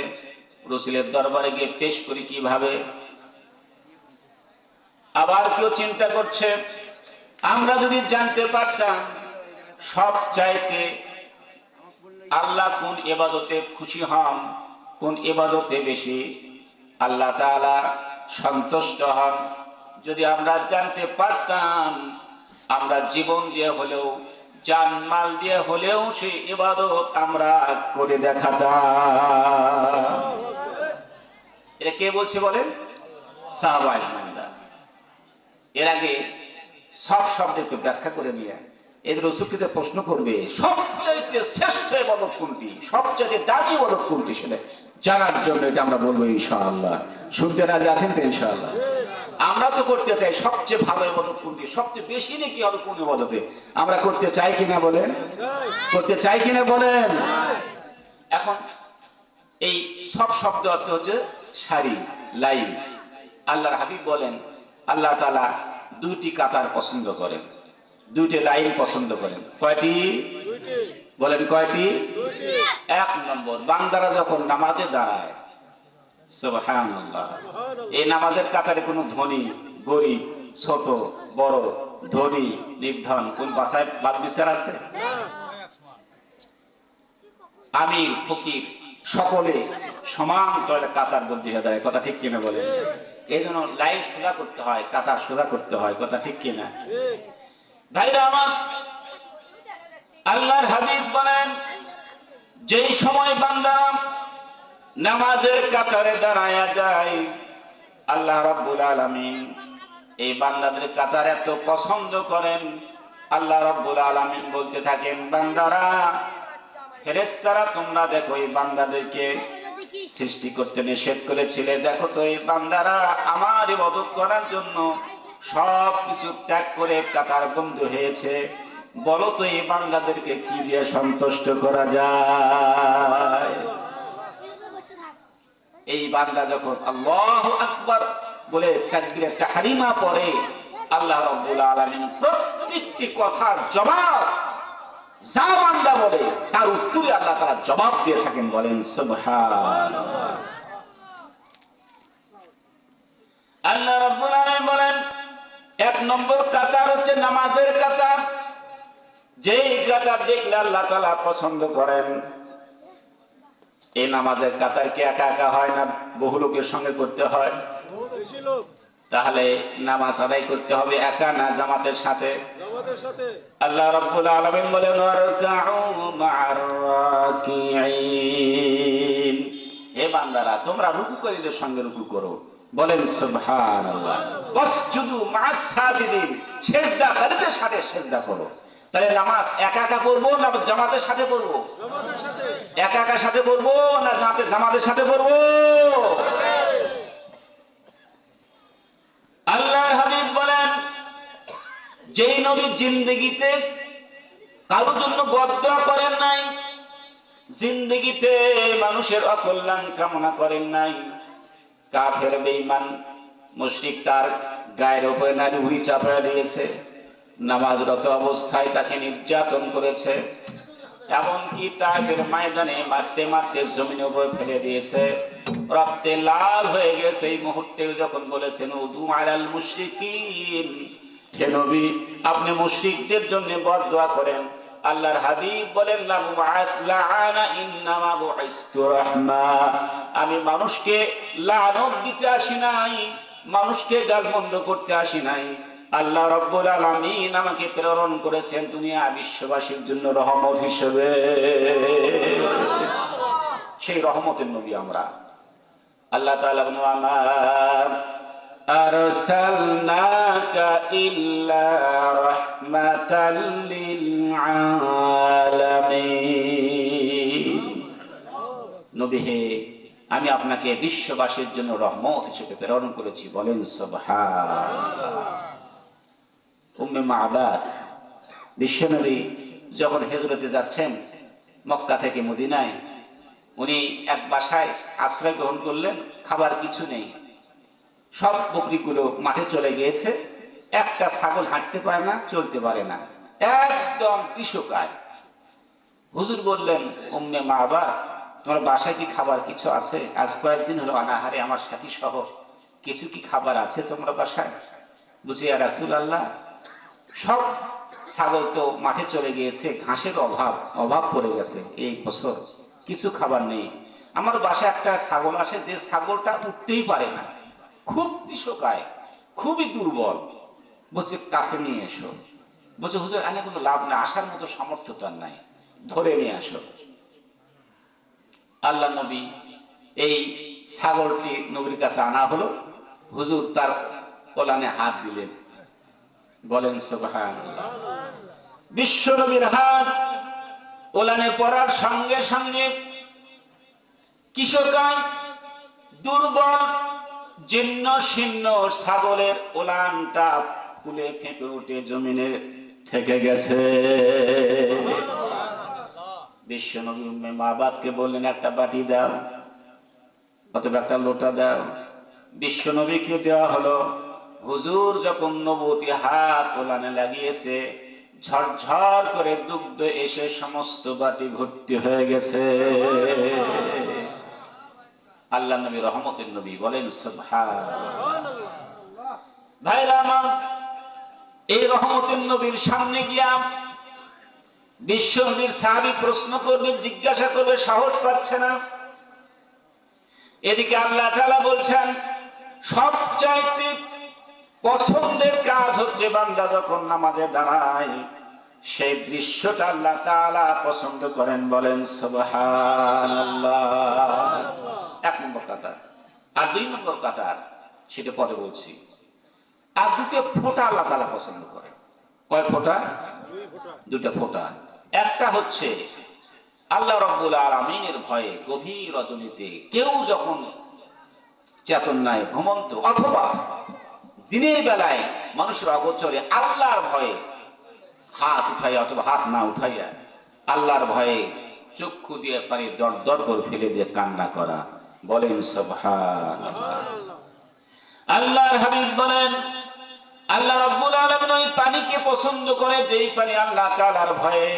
রাসূলের দরবারে গিয়ে পেশ করি কিভাবে, আবার কেউ চিন্তা করছে আমরা যদি জানতে পারতাম সবচাইতে আল্লাহ কোন ইবাদতে খুশি হন, কোন ইবাদতে বেশি আল্লাহ তাআলা সন্তুষ্ট হন, যদি আমরা জানতে পারতাম, আমরা জীবন দিয়ে হলেও, জানমাল দিয়ে হলেও সেই ইবাদত আমরা করে দেখাতাম। এটা কে বলছে বলেন? সাহাবা আজমাইনরা। এর আগে সব শব্দকে ব্যাখ্যা করে নিয়ে এই রাসূলকে প্রশ্ন করবে সবচাইতে শ্রেষ্ঠ ইবাদত কোনটি, সবচাইতে দামি ইবাদত কোনটি, সেটা জানার জন্য এটা আমরা বলবো ইনশাআল্লাহ। শুনতে রাজি আছেন তো? ইনশাআল্লাহ। আমরা তো করতে চাই সবচেয়ে ভালো ইবাদত কোনটি, সবচেয়ে বেশি নাকি হবে কোন ইবাদতে, আমরা করতে চাই কিনা বলেন? করতে চাই কিনা বলেন? এখন এই সব শব্দ অর্থ হচ্ছে সারি, লাইন। আল্লাহর হাবিব বলেন আল্লাহ তাআলা দুইটি কাতার পছন্দ করেন, দুইটি লাইন পছন্দ করেন। কয়টি বলেন? কয়টি? এক নম্বর, বান্দারা যখন নামাজে দাঁড়ায়, সুবহানাল্লাহ, এই নামাজের কাতারে কোনো ধনী গরিব, ছোট বড়, ধনী নির্ধন কোন বাসায় বাদ বিচার আছে? আমির ফকির সকলে সমান তলে কাতার বদ্ধ হয়ে যায়। কথা ঠিক কিনা বলেন? এই জন্য লাইন সোজা করতে হয়, কাতার সোজা করতে হয়। কথা ঠিক কিনা? ভাইরা আমার, আল্লাহর হাবিব বলেন যেই সময় বান্দা নামাজের কাতারে দাঁড়ায়া যায়, আল্লাহ রাব্বুল আলামিন এই বান্দাদের কাতার এত পছন্দ করেন, আল্লাহ রাব্বুল আলামিন বলতে থাকেন বান্দারা, ফেরেশতারা তোমরা দেখো এই বান্দাদেরকে সৃষ্টি করতে নিষেধ করেছিলে, দেখো তো এই বান্দারা আমার ইবাদত করার জন্য সব কিছু ত্যাগ করে কাতার বন্ধ হয়েছে, বলো তো এই বান্দাদেরকে কি দিয়ে সন্তুষ্ট করা যায়? এই বান্দা যখন আল্লাহু আকবার বলে তাকবীরে তাহরিমা পড়ে, আল্লাহ রাব্বুল আলামিন প্রত্যেকটি কথার জবাব যা বান্দা বলে তার উত্তরে আল্লাহ তাআলা জবাব দিয়ে থাকেন। বলেন সুবহানাল্লাহ। আল্লাহ রাব্বুল আলামিন বলেন এক নম্বর কাতার হচ্ছে নামাজের কাতার, যেই কাতার দেখলে আল্লাহ তাআলা পছন্দ করেন। এই নামাজের কাতার কি একা একা হয় না বহু লোকের সঙ্গে করতে হয়? তাহলে নামাজ আদায় করতে হবে একা না জামাতের সাথে? আল্লাহ রাব্বুল আলামিন বলেন ওয়ারকাউ মা'আর রাকিঈন, হে বান্দারা তোমরা রুকুকারীদের সঙ্গে রুকু করো। বলেন সুবহানাল্লাহ। ওয়াসজুদু মা'আস সাজিদিন, সিজদাকারীদের সাথে সিজদা করো। তাহলে নামাজ একা একা পড়বো না জামাতের সাথে পড়বো? একা একা সাথে পড়বো না জামাতের সাথে পড়বো? আল্লাহর হাবিব বলেন, যেই নবী জিন্দেগিতে কারোর জন্য বদদুয়া করেন নাই, জিন্দেগিতে মানুষের অকল্যাণ কামনা করেন নাই, কাফের বেঈমান মুশরিক তার গায়ের উপরে নারী ভুঁড়ি চাপড়া দিয়েছে, নামাজরত অবস্থায় তাকে নির্যাতন করেছে, এমনকি তাদের ময়দানে মারতে মারতে জমিনের উপর ফেলে দিয়েছে, রক্তে লাল হয়ে গেছে, এই মুহূর্তে যখন বলেছেন উদু আলাল মুশরিকিন, হে নবী আপনি মুশরিকদের জন্য বদদুয়া করেন, আল্লাহর হাবিব বলেন লাম আসলানা ইন্নামা বুইস্তু রাহমা, আমি মানুষকে লানত দিতে আসি নাই, মানুষকে গালমন্দ করতে আসি নাই, আল্লাহ রাব্বুল আলামিন আমাকে প্রেরণ করেছেন দুনিয়া বিশ্ববাসীর জন্য রহমত হিসেবে। সেই রহমতের নবী আমরা। আল্লাহ তাআলা বলেন আমা আরসালনাকা ইল্লা রাহমাতাল লিল আলামিন, নবী হে আমি আপনাকে বিশ্ববাসীর জন্য রহমত হিসেবে প্রেরণ করেছি। বলেন সুবহানাল্লাহ। উম্মে মা'বাদ বিশ্বনবী যখন হিজরতে যাচ্ছেন মক্কা থেকে মদিনায়, উনি এক বাসায় আশ্রয় গ্রহণ করলেন, খাবার কিছু নেই, সব বকরিগুলো মাঠে চলে গিয়েছে, একটা ছাগল হাঁটতে পারে না, চলতে পারে না, একদম কৃষকায়। হুজুর বললেন উম্মে মা'বাদ তোমার বাসায় কি খাবার কিছু আছে? আজ কয়েকদিন হলো অনাহারে, আমার সাথী সহ, কিছু কি খাবার আছে তোমার বাসায়? বুঝি ইয়া রাসূলুল্লাহ সব ছাগল তো মাঠে চলে গিয়েছে, ঘাসের অভাব পড়ে গেছে, এই বছর কিছু খাবার নেই। আমার বাসায় একটা ছাগল আসে, যে ছাগলটা উঠতেই পারে না, খুব কৃষকায়, খুবই দুর্বল। বলছে কাছে নিয়ে এসো। বলছে হুজুর এনে কোনো লাভ না, আসার মতো সামর্থ্য তার নাই, ধরে নিয়ে আসো। আল্লাহ নবী এই ছাগলটি নবীর কাছে আনা হলো, হুজুর তার কলানে হাত দিলেন। বলেন সুবহানাল্লাহ। বিশ্ব নবীর হাত ওলানে পড়ার সঙ্গে সঙ্গে কৃষকায় দুর্বল জীর্ণ শীর্ণ ছাগলের ওলানটা ফুলে ফেঁপে উঠে জমিনে ঠেকে গেছে। বিশ্ব নবী উম্মে মা'বাদকে বললেন একটা বাটি দাও অথবা একটা লোটা দাও। বিশ্ব নবীকে দেওয়া হলো। হুজুর যখন নবুয়তি হাত ওলানে লাগিয়েছে, ঝরঝর করে দুগ্ধ এসে সমস্ত বাটি ভর্তি হয়ে গেছে। আল্লাহ নবী রহমতের নবী। বলেন সুবহানাল্লাহ। ভাইরা আমার, এই রহমতের নবীর সামনে গিয়া বিশ্ব নবীর সাহাবী প্রশ্ন করবে, জিজ্ঞাসা করবে, সাহস পাচ্ছে না। এদিকে আল্লাহ তাআলা বলছেন সবচাইতে পছন্দের কাজ হচ্ছে বান্দা যখন নামাজে দাঁড়ায়, সেই দৃশ্যটা আল্লাহ তাআলা পছন্দ করেন। বলেন সুবহানাল্লাহ। এক নম্বর কাতার। আর দুই নম্বর কাতার সেটা পরে বলছি। আর দুটো ফোঁটা আল্লাহ তাআলা পছন্দ করেন। কয় ফোঁটা? দুটো ফোঁটা। একটা হচ্ছে আল্লাহ রাব্বুল আলামিনের ভয়ে গভীর রজনীতে কেউ যখন চেতন নাই, ঘুমন্ত, অথবা দিনের বেলায় মানুষের অগোচরে আল্লাহর ভয়ে হাত উঠাইয়া অথবা হাত না উঠাইয়া আল্লাহর ভয়ে চক্ষু দিয়ে পানি দর দর করে ফেলে দিয়ে কান্না করা। বলেন সুবহানাল্লাহ। আল্লাহর হাবিব বলেন আল্লাহ রাব্বুল আলামিন ওই পানিকে পছন্দ করে যেই পানি আল্লাহ তাআলার ভয়ে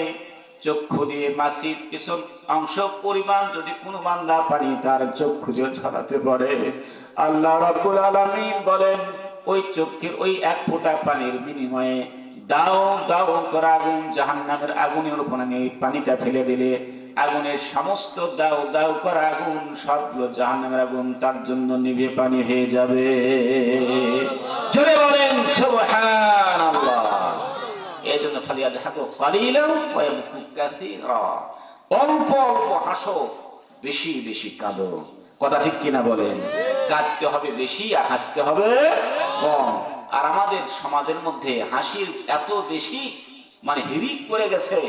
চক্ষু দিয়ে মাসির কিছু অংশ পরিমাণ যদি কোনো বান্দা পানি তার চক্ষু দিয়ে ছড়াতে পারে, আল্লাহ রাব্বুল আলামিন বলেন ওই চোখের ওই এক ফোঁটা পানির বিনিময়ে দাও দাও করা আগুন, জাহান্নামের আগুনের উপর ওই পানিটা ফেলে দিলে আগুনের সমস্ত দাও দাও করা আগুন সবগুলো জাহান্নামের আগুন তার জন্য নিভে পানি হয়ে যাবে। জোরে বলেন সুবহানাল্লাহ। এই জন্য ফালিয়াদহাকু কালিলান ওয়া ইয়াবকু কাসীরা, অল্প অল্প হাসো, বেশি বেশি কাঁদো। কথা ঠিক কিনা বলেন? কাঁদতে হবে বেশি আর হাসতে হবে কম। আর আমাদের সমাজের মধ্যে হাসির এত বেশি মানে হিরিক পড়ে গেছে,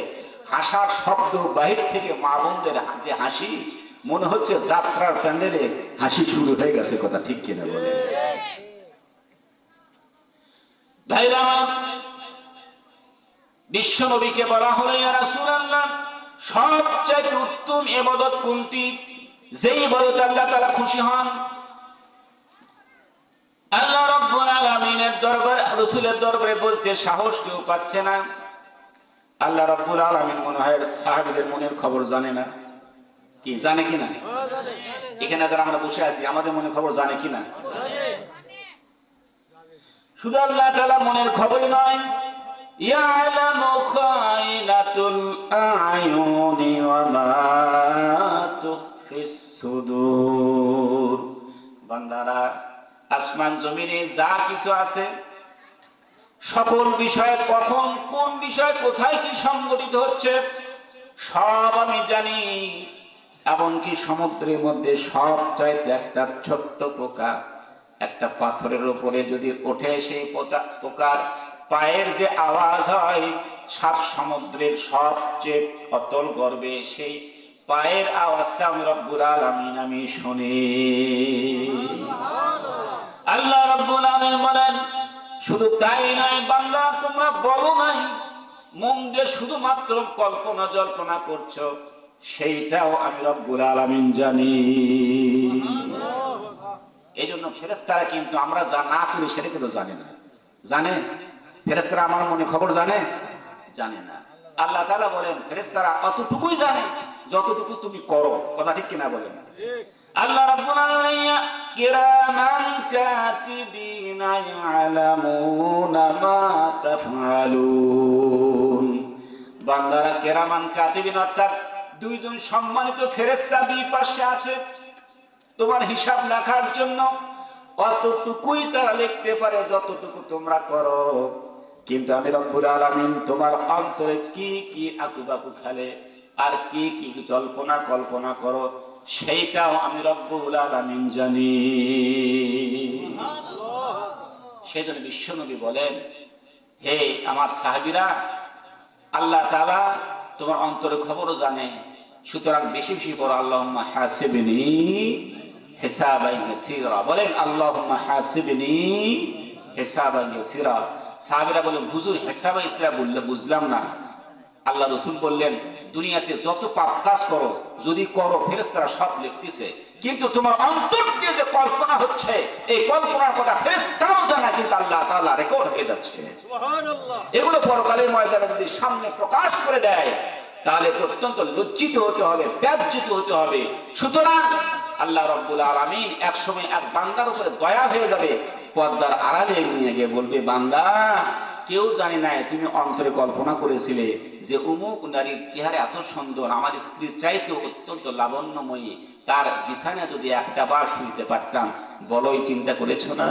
হাসার শব্দ বাহির থেকে মা বোনদের যে হাসি, মনে হচ্ছে যাত্রার প্যান্ডেলে হাসি শুরু হয়ে গেছে। কথা ঠিক কিনা বলেন? ভাইরা, বিশ্ব নবীকে বলা হলো, ইয়া রাসূলুল্লাহ, সবচেয়ে উত্তম ইবাদত কোনটি, যেই ইবাদত আল্লাহ তাআলা খুশি হন? আল্লাহ রাব্বুল আলামিনের দরবারে, রাসূলের দরবারে বলতে সাহস কেউ পাচ্ছে না। আল্লাহ রাব্বুল আলামিন মনে হয় সাহাবীদের মনের খবর জানে না। কি জানে কিনা? এখানে যারা আমরা বসে আছি আমাদের মনের খবর জানে কিনা? শুধু আল্লাহ তাআলা মনের খবরই নয়, ইয়ালামু খাইনাতুল আয়ুনি ওয়া মা তুখফিস সুদূর। বান্দারা, আসমান জমিনে যা কিছু আছে সকল বিষয়ে কখন কোন বিষয় কোথায় কি সংঘটিত হচ্ছে সব আমি জানি। এমনকি সমুদ্রের মধ্যে সবচাইতে একটা ছোট্ট পোকা একটা পাথরের উপরে যদি ওঠে, সেই পোকার পায়ের যে আওয়াজ হয় সাত সমুদ্রের সবচেয়ে অতল গর্বে, সেই পায়ের আওয়াজটা আমি রব্বুল আলামিন আমি শুনি। আল্লাহ রাব্বুল আলামিন বলেন, শুধু তাই নয় বান্দা, তোমরা বলো নাই, মন দিয়ে শুধুমাত্র কল্পনা জল্পনা করছো, সেইটাও আমি রব্বুল আলামিন জানি। এই জন্য ফেরেশতারা কিন্তু আমরা যা না করি সেটা কিন্তু জানে না। জানে? ফেরেশতারা আমার মনে খবর জানে? জানে না। আল্লাহ তাআলা বলেন ফেরেশতারা অতটুকুই জানে যতটুকু তুমি করো। কথা ঠিক কিনা বলেন? আল্লাহ রাব্বুল আলামিন কিরামান কাতিবিনা ইয়ালামুনা মা তাফআলুন। বান্দারা কিরামান কাতিবিন, অর্থাৎ দুইজন সম্মানিত ফেরেশতা দুই পাশে আছে তোমার হিসাব লেখার জন্য। অতটুকুই তারা লিখতে পারে যতটুকু তোমরা করো। কিন্তু আমি রব্বুল আলামিন তোমার অন্তরে কি কি আকুবাকু খেলে আর কি কি জল্পনা কল্পনা করো সেইটাও আমি রব্বুল আলামিন জানি। সেজন্য বিশ্বনবী বলেন, হে আমার সাহাবীরা, আল্লাহ তাআলা তোমার অন্তরের খবরও জানে, সুতরাং বেশি বেশি পড়ো আল্লাহুম্মা হাসিবনি হিসাবান ইয়াসীরা। বলেন আল্লাহুম্মা হাসিবনি হিসাবান ইয়াসীরা। সাহাবীরা বলেন, হুজুর হিসাবে ইয়াসীরা বললে বুঝলাম না। আল্লাহ রাসূল বললেন, দুনিয়াতে যত পাপ কাজ করো যদি করো ফেরেশতারা সব লিখতেছে, কিন্তু তোমার অন্তর দিয়ে যে কল্পনা হচ্ছে এই কল্পনার কথা ফেরেশতারাও জানা, কিন্তু আল্লাহ তাআলা রেকর্ড হয়ে যাচ্ছে। সুবহানাল্লাহ। এগুলো পরকালের ময়দানে যদি সামনে প্রকাশ করে দেয় তাহলে অত্যন্ত লজ্জিত হতে হবে, লজ্জিত হতে হবে। সুতরাং আল্লাহ রাব্বুল আলামিন একসময় এক বান্দার উপরে দয়া হয়ে যাবে, পর্দার আড়ালে নিয়ে গিয়ে বলবে, বান্দা, কেউ জানে না তুমি অন্তরে কল্পনা করেছিলে যে অমুক নারীর চেহারা এত সুন্দর, আমার স্ত্রীর চাইতে অত্যন্ত লাবণ্যময়ী, তার বিছানা যদি একটা বার শুনতে পারতাম, বলোই চিন্তা করেছো না?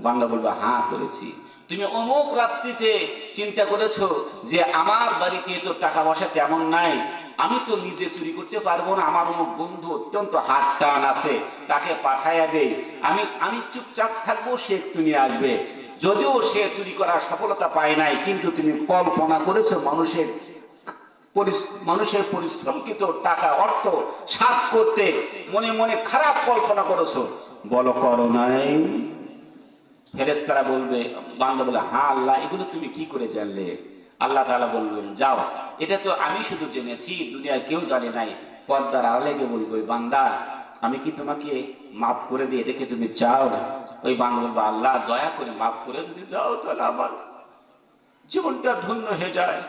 বান্দা বলবে, হ্যাঁ করেছি। তুমি অমুক রাত্রিতে চিন্তা করেছো যে আমার বাড়িতে তো টাকা পয়সা তেমন নাই, আমি তো নিজে চুরি করতে পারবো না, আমার অমুক বন্ধু অত্যন্ত হাত টান আছে, তাকে পাঠাইয়া দেই, আমি চুপচাপ থাকবো, সে একটু নিয়ে আসবে। যদিও সে চুরি করার সফলতা পায় নাই, কিন্তু তুমি কল্পনা করেছো মানুষের পরিশ্রমকৃত টাকা অর্থ সাত করতে মনে মনে খারাপ কল্পনা করেছো, বলো করো নাই? ফেরেশতারা বলবে, বান্দা বলে, হ্যাঁ আল্লাহ, এগুলো তুমি কি করে জানলে? আল্লাহ তাআলা বলবেন, যাও, এটা তো আমি শুধু জেনেছি, দুনিয়ার কেউ জানে নাই। পর্দার আড়ালে গিয়ে বলবে, বান্দা, আমি কি তোমাকে মাফ করে দিই, এটাকে তুমি চাও? ওই বান্দা বলবে, আল্লাহ দয়া করে মাফ করে যদি দাও তাহলে আমার জীবনটা ধন্য হয়ে যায়।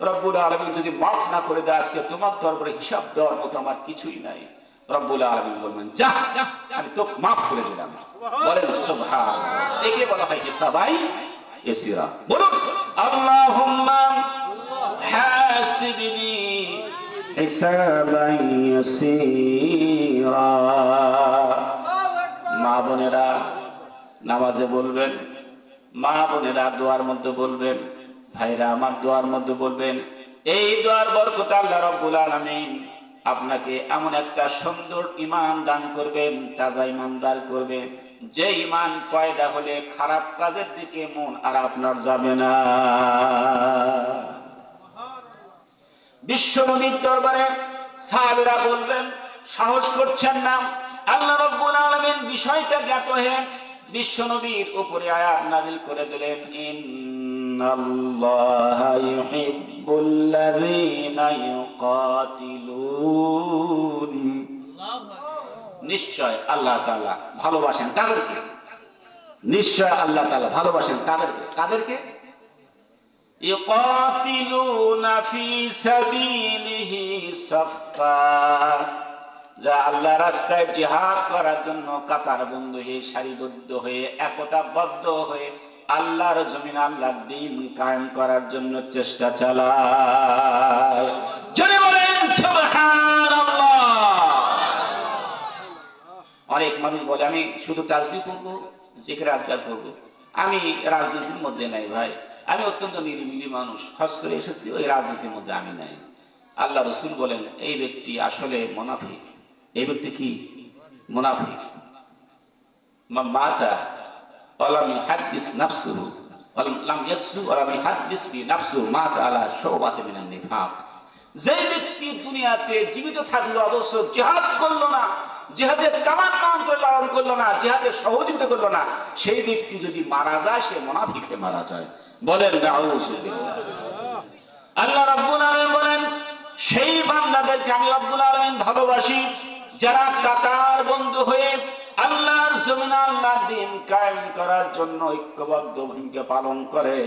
রব্বুল আলামিন যদি মাফ না করে দেয়, আজকে তোমার দরবারে হিসাব দেওয়ার মতো আমার কিছুই নাই। রব্বুল আলামিন বলবেন যা, আমি তোকে মাফ করে দিলাম। বলেন সুবহানাল্লাহ। একে বলা হয় হিসাবাই ইয়াসিরা। বলুন আল্লাহুম্মা হাসিবনি হিসাবাই ইয়াসিরা। মা বোনেরা নামাজে বলবেন, মা বোনেরা দোয়ার মধ্যে বলবেন, ভাইরা আমার দোয়ার মধ্যে বলবেন। এই দোয়ার বরকতে আল্লাহ রাব্বুল আলামিন আপনাকে এমন একটা সুন্দর ঈমান দান করবেন, তাজা ঈমানদার করবেন, যে ঈমান পয়দা হলে খারাপ কাজের দিকে মন আর আপনার যাবে না। বিশ্বনবীর দরবারে সাহাবীরা বলবেন, সাহস করছেন না। আল্লাহ রাব্বুল আলামিন বিষয়টা জ্ঞাত হয়ে বিশ্বনবীর উপরে আয়াত নাযিল করে দিলেন, ইন্নাল্লাহা ইউহিব্বুল্লাযীনা ইউকাতিলুন। নিশ্চয় আল্লাহ তাআলা ভালোবাসেন তাদেরকে, নিশ্চয় আল্লাহ তাআলা ভালোবাসেন তাদেরকে। কাদেরকে? ইউকাতিলুনা ফি সাবিলিহি সাফফা, যা আল্লাহ রাস্তায় জিহাদ করার জন্য কাতারবদ্ধ হয়ে, সারিবদ্ধ হয়ে, একতাবদ্ধ হয়ে আল্লাহর জমিন, আল্লাহর দ্বীন কায়েম করার জন্য চেষ্টা চালায়। জোরে বলেন সুবহানাল্লাহ। অনেক মানুষ বলে আমি শুধু তাসবিহ করব, জিকির আজকার করব, আমি রাজনীতির মধ্যে নাই ভাই, আমি অত্যন্ত নিরিবিলি মানুষ, হজ করে এসেছি, ওই রাজনীতির মধ্যে আমি নাই। আল্লাহ রাসূল বলেন এই ব্যক্তি আসলে মুনাফিক। এই ব্যক্তি কি? মুনাফিক। মাতা ওয়ালাম ইউহাদ্দিস নাফসুহু ওয়ালাম ইয়াকসু ওয়ালাম ইউহাদ্দিস বি নাফসুহু মাতা আলা শুবাতিন মিনান নিফাক। যে ব্যক্তি দুনিয়াতে জীবিত থাকলো অথচ জিহাদ করলো না, জিহাদের তামান্না অন্তরে লালন করলো না, জিহাদের সহযোগিতা করলো না, সেই ব্যক্তি যদি মারা যায় সে মুনাফিক হয়ে মারা যায়। বলেন নাউযুবিল্লাহ। আল্লাহ রাব্বুল আলামিন বলেন সেই বান্দাদেরকে আমি রব্বুল আলামিন ভালোবাসি যারা কাতার বন্ধু হয়ে আল্লাহর জমিন, আল্লাহর দ্বীন কায়েম করার জন্য ঐক্যবদ্ধ ভূমিকা পালন করে।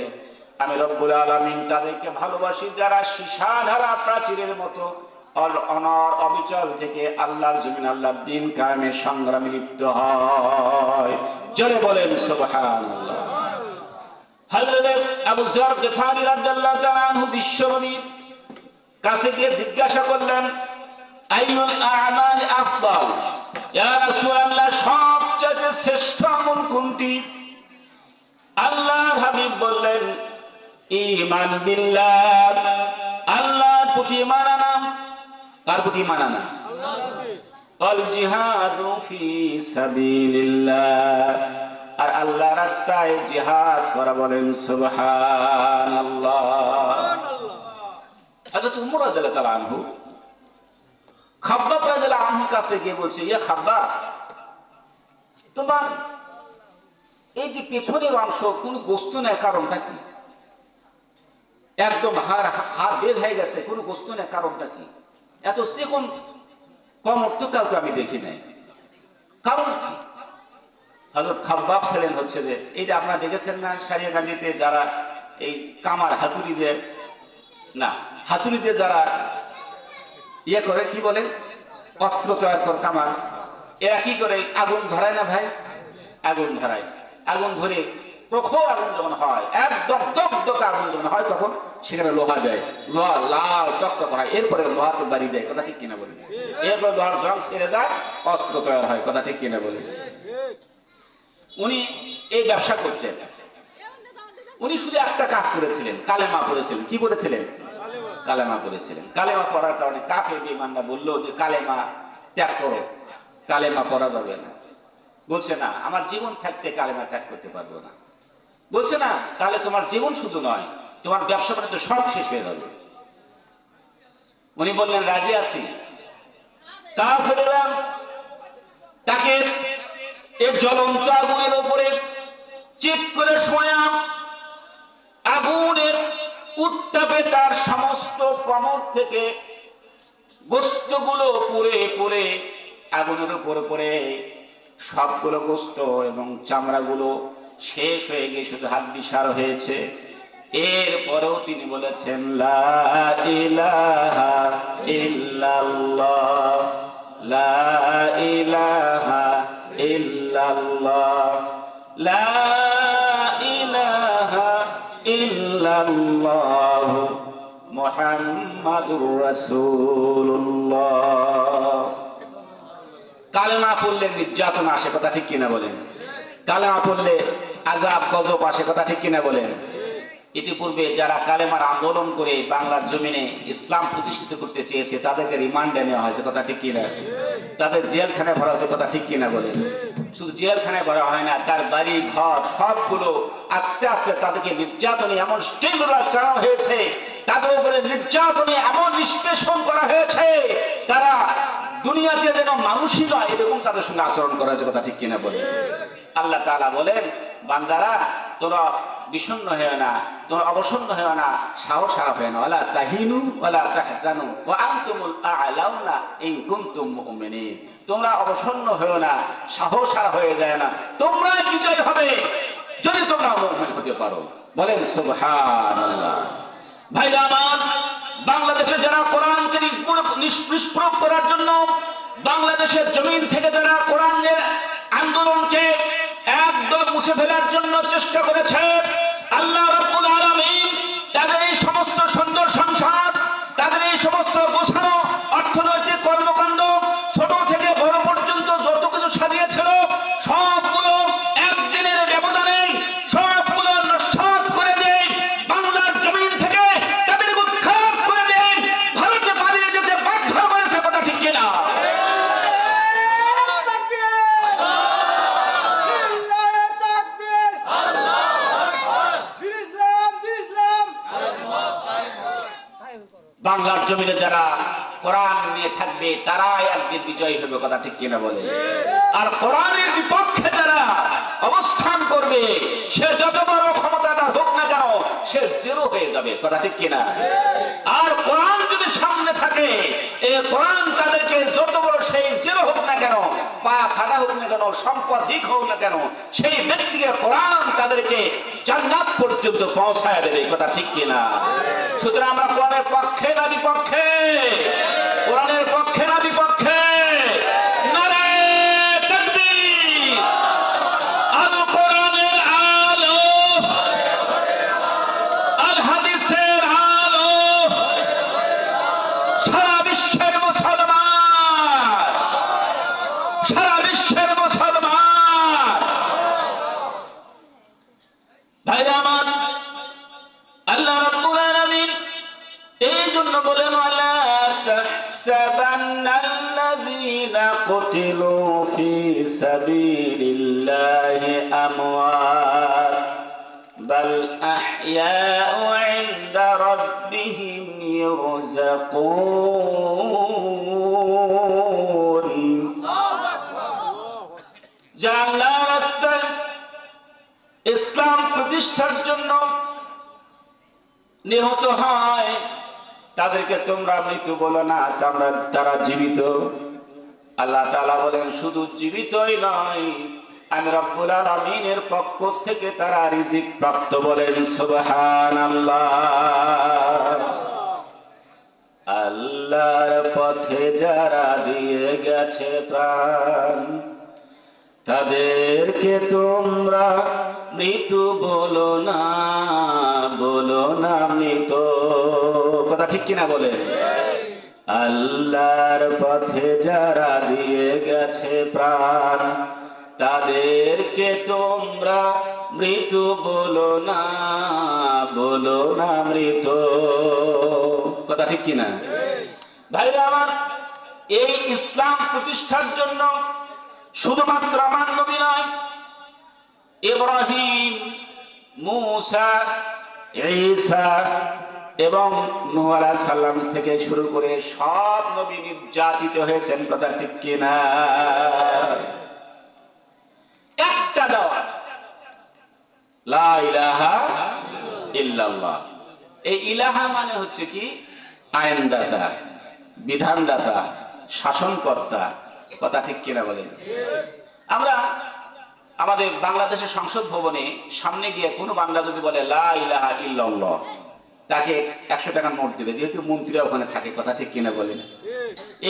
আমি রব্বুল আলামিন তাদেরকে ভালোবাসি যারা সীসাধারা প্রাচীরের মতো অনর অবিচল থেকে আল্লাহর জমিন, আল্লাহর দ্বীন কায়েমের সংগ্রামে লিপ্ত হয়। জোরে বলেন সুবহানাল্লাহ। হযরত আবু যর গিফারী রাদিয়াল্লাহু তাআলা আনহু বিশ্বনবীর কাছে গিয়ে জিজ্ঞাসা করলেন, আইয়ুল আ'মালি আফদাল, ইয়া রাসূলুল্লাহ সবচেয়ে শ্রেষ্ঠ আমল কোনটি? আল্লাহর হাবিব বললেন, ঈমান বিল্লাহ, আল্লাহর প্রতি ঈমান আনা। কার প্রতি ঈমান আনা? আল জিহাদু ফি সাবিলিল্লাহ, আর আল্লাহ রাস্তায় জিহাদ করা। বলেন সুবহানাল্লাহ। হযরত উমর রাদিয়াল্লাহু তাআলা আনহু খাব্বাব রাদিয়াল্লাহু আনহুর কাছে গিয়ে বলছে, ইয়া খাব্বাব, তোমার এই যে পেছনের অংশ কোনো গোস্ত নেই, কারণটা কি? একদম হাড় বের হয়ে গেছে, কোনো গোস্ত নেই, কারণটা কি? এত চিকন কমর তো কাউকে আমি দেখি নাই, কারণ কি? হযরত খাব্বাব ছিলেন হচ্ছে যে এই যে আপনারা দেখেছেন না সারিয়াকান্দিতে যারা এই কামার হাতুড়ি দিয়ে, না হাতুড়ি দিয়ে যারা ইয়ে করে, কি বলে, অস্ত্র তৈরি করে কামার, এরা কি করে? আগুন ধরায় না ভাই? আগুন ধরায়। আগুন ধরে প্রখর আগুন যখন হয়, একদম দগদগে আগুন যখন হয়, তখন সেখানে লোহা দেয়, লোহা লাল টকটক হয়, এরপরে লোহাকে বাড়ি দেয়। কথা ঠিক কিনা বলে? এরপর লোহার জং ছেড়ে যায়, অস্ত্র তৈরি হয়। কথা ঠিক কিনা বলে? উনি এই ব্যবসা করতেন। উনি শুধু একটা কাজ করেছিলেন, কালেমা পড়েছিলেন। কি করেছিলেন? কালেমা পড়েছিলেন। কালেমা পড়ার কারণে কাফের বেঈমানরা বলল যে কালেমা ত্যাগ করো, কালেমা পড়া যাবে না। বলছে না, আমার জীবন থাকতে কালেমা ত্যাগ করতে পারবো না। বলছে না, তাহলে তোমার জীবন শুধু নয়, তোমার ব্যবসা বাণিজ্য সব শেষ হয়ে যাবে। উনি বললেন রাজি আছি। কাফেররা তাকে এই জ্বলন্ত আগুনের উপরে চিৎ করে শোয়া, আগুনের উত্তাপে তার সমস্ত কমর থেকে গোস্তগুলো পুড়ে পুড়ে আগুনের উপর পড়ে সবগুলো গোস্ত এবং চামড়াগুলো শেষ হয়ে গিয়ে শুধু হাড্ডি সার হয়েছে। এরপরেও তিনি বলেছেন লা ইলাহা ইল্লাল্লাহ, লা ইলাহা ইল্লাল্লাহ, লা ইলাহা ইল্লাল্লাহ, মুহাম্মাদুর রাসূলুল্লাহ। কালেমা পড়লে নির্যাতন আসে, কথা ঠিক কিনা বলেন? কালেমা পড়লে আযাব গজব আসে, কথা ঠিক কিনা বলেন? ইতিপূর্বে যারা কালেমার আন্দোলন করে বাংলার জমিনে ইসলাম প্রতিষ্ঠিত করতে চেয়েছে তাদেরকে রিমান্ডে নেওয়া হয়েছে, কথা ঠিক কিনা? তাদের জেলখানায় ভরা হয়েছে, কথা ঠিক কিনা বলেন? শুধু জেলখানায় ভরা হয় না, তার বাড়ি ঘর সবগুলো আস্তে আস্তে তাদেরকে নির্যাতনে এমন স্টিমুলার চালানো হয়েছে, তাদের উপরে নির্যাতনে এমন নিষ্পেষণ করা হয়েছে, তারা দুনিয়াতে যেন মানুষই নয় এরকম তাদের সঙ্গে আচরণ করা হয়েছে, কথা ঠিক কিনা বলেন? আল্লাহ তাআলা বলেন, বান্দারা তোরা বিষণ্ণ হয়েও না, তোমরা অবসন্ন হয়েও না, সাহস হারা হয়ে না, ওয়ালা তাহিনু ওয়ালা তাহজানু ওয়া আনতুমুল আ'লাউনা ইন কুনতুম মুমিনিন। তোমরা অবসন্ন হয়েও না, সাহস হারা হয়ে যায় না, তোমরা বিজয় হবে যদি তোমরা মুমিন হতে পারো। বলেন সুবহানাল্লাহ। ভাইরা আমার, বাংলাদেশে যারা কোরআনকে নিষ্প্রয়োগ করার জন্য বাংলাদেশের জমিন থেকে যারা কোরআনের আন্দোলনকে একদম মুছে ফেলার জন্য চেষ্টা করেছে, আল্লাহ রাব্বুল আলামিন তাদের এই সমস্ত সুন্দর সংসার, তাদের এই সমস্ত গোছানো অর্থনৈতিক কর্মকাণ্ড, ছোট থেকে বড় পর্যন্ত যত কিছু সাজিয়েছিল সবগুলো একদিনের ব্যবধানে সবগুলো নস্যাৎ করে দেয়, বাংলার জমিন থেকে তাদের উৎখাত করে দেয়, ভারতে পালিয়ে যেতে বাধ্য করেছে, কথা ঠিক কিনা? বাংলার জমিনে যারা কোরআন নিয়ে থাকবে তারাই একদিন বিজয়ী হবে, কথা ঠিক কিনা বলে? আর কোরআনের বিপক্ষে যারা অবস্থান করবে সে যত বড় ক্ষমতাদার হোক না কেন সে জিরো হয়ে যাবে, কথা ঠিক কিনা? আর কোরআন যদি সামনে থাকে, এই কোরআন তাদেরকে যত বড় সেই জিরো হোক না কেন, পা ফাটা হোক না কেন, সম্পদহীন হোক না কেন, সেই ব্যক্তিকে কোরআন তাদেরকে জান্নাত পর্যন্ত পৌঁছায় দেবে, কথা ঠিক কিনা? সুতরাং আমরা কোরআনের পক্ষে না বিপক্ষে? কোরআনের পক্ষে না বিপক্ষে? নারে তাকবীর! আল কোরআনের আলো, আল হাদিসের আলো, সারা বিশ্বের মুসলমান, সারা বিশ্বের মুসলমান ভাইরা আমার, আল্লাহ রাব্বুল আলামিন এই জন্য বলেন, ওয়ালা তাহসাবান্নাল্লাযীনা কুতিলু ফী সাবিলিল্লাহি আমওয়াত বাল আহইয়াউ ইনদা রাব্বিহিম ইরযাকুন। যারা আল্লাহর রাস্তায় ইসলাম প্রতিষ্ঠার জন্য নিহত হয় তাদেরকে তোমরা মৃত্যু বলো না, তারা জীবিত। আল্লাহ তাআলা বলেন, শুধু জীবিতই নয়, আমি রব্বুল আলামিনের পক্ষ থেকে তারা রিজিক প্রাপ্ত। বলেন সুবহানাল্লাহ। আল্লাহর পথে যারা দিয়ে গেছে প্রাণ তাদেরকে তোমরা মৃত্যু বলো না, বলো না মৃত, কথা ঠিক কিনা বলে? আল্লাহর পথে যারা দিয়ে গেছে প্রাণ তাদেরকে তোমরা মৃত্যু বলো না, বলো না মৃত, কথা ঠিক কিনা? ভাইরা আমার, এই ইসলাম প্রতিষ্ঠার জন্য শুধুমাত্র আমার নবী নয়, ইব্রাহিম, মূসা, ঈসা এবং নূহ আলাইহিস সালাম থেকে শুরু করে সব নবী নির্যাতিত হয়েছেন, কথা ঠিক কিনা? একটা দাওয়াত, লা ইলাহা ইল্লাল্লাহ। এই ইলাহা মানে হচ্ছে কি? আইনদাতা, বিধানদাতা, শাসনকর্তা, কথা ঠিক কিনা বলেন? আমরা আমাদের বাংলাদেশের সংসদ ভবনে সামনে গিয়ে কোনো বান্দা যদি বলে লা ইলাহা ইল্লাল্লাহ, তাকে 100 টাকা নোট দিবে, যেহেতু মন্ত্রীরা ওখানে থাকে, কথা ঠিক কিনা বলেন?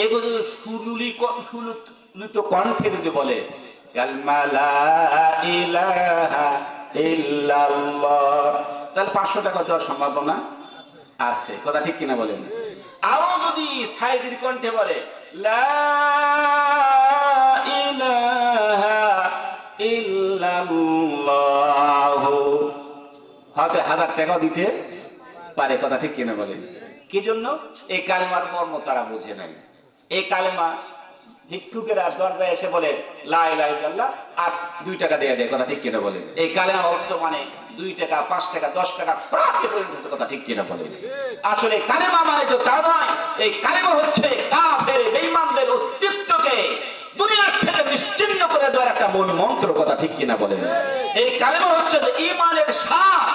এগুলো উচ্চরিত কণ্ঠে যদি বলে কালমা লা ইলাহা ইল্লাল্লাহ, তাহলে 500 টাকা দেওয়ার সম্ভাবনা আছে। কথা ঠিক কিনা বলেন? আরো যদি সাইদির কণ্ঠে বলে লা ইলাহা ইল্লাল্লাহ, হয়তো 1000 টাকাও দিতে পারে। কথা ঠিক কিনা বলেন? কি জন্য? এই কালেমার মর্ম তারা বুঝে নাই। এই কালেমা ভিক্ষুকেরা দরজায় এসে বলে লা ইলাহা ইল্লাল্লাহ আর 2 টাকা দিয়ে দেয়। কথা ঠিক কিনা বলেন? এই কালেমা অর্থ মানে 2 টাকা, 5 টাকা, 10 টাকা প্রাপ্তি পর্যন্ত। কথা ঠিক কিনা বলেন? আসলে কালেমা মানে তো তা নয়। এই কালেমা হচ্ছে কাফের বেঈমানদের অস্তিত্বকে দুনিয়া থেকে নিশ্চিহ্ন করে দেওয়ার একটা মূল মন্ত্র। কথা ঠিক কিনা বলেন? এই কালেমা হচ্ছে ঈমানের স্বাদ।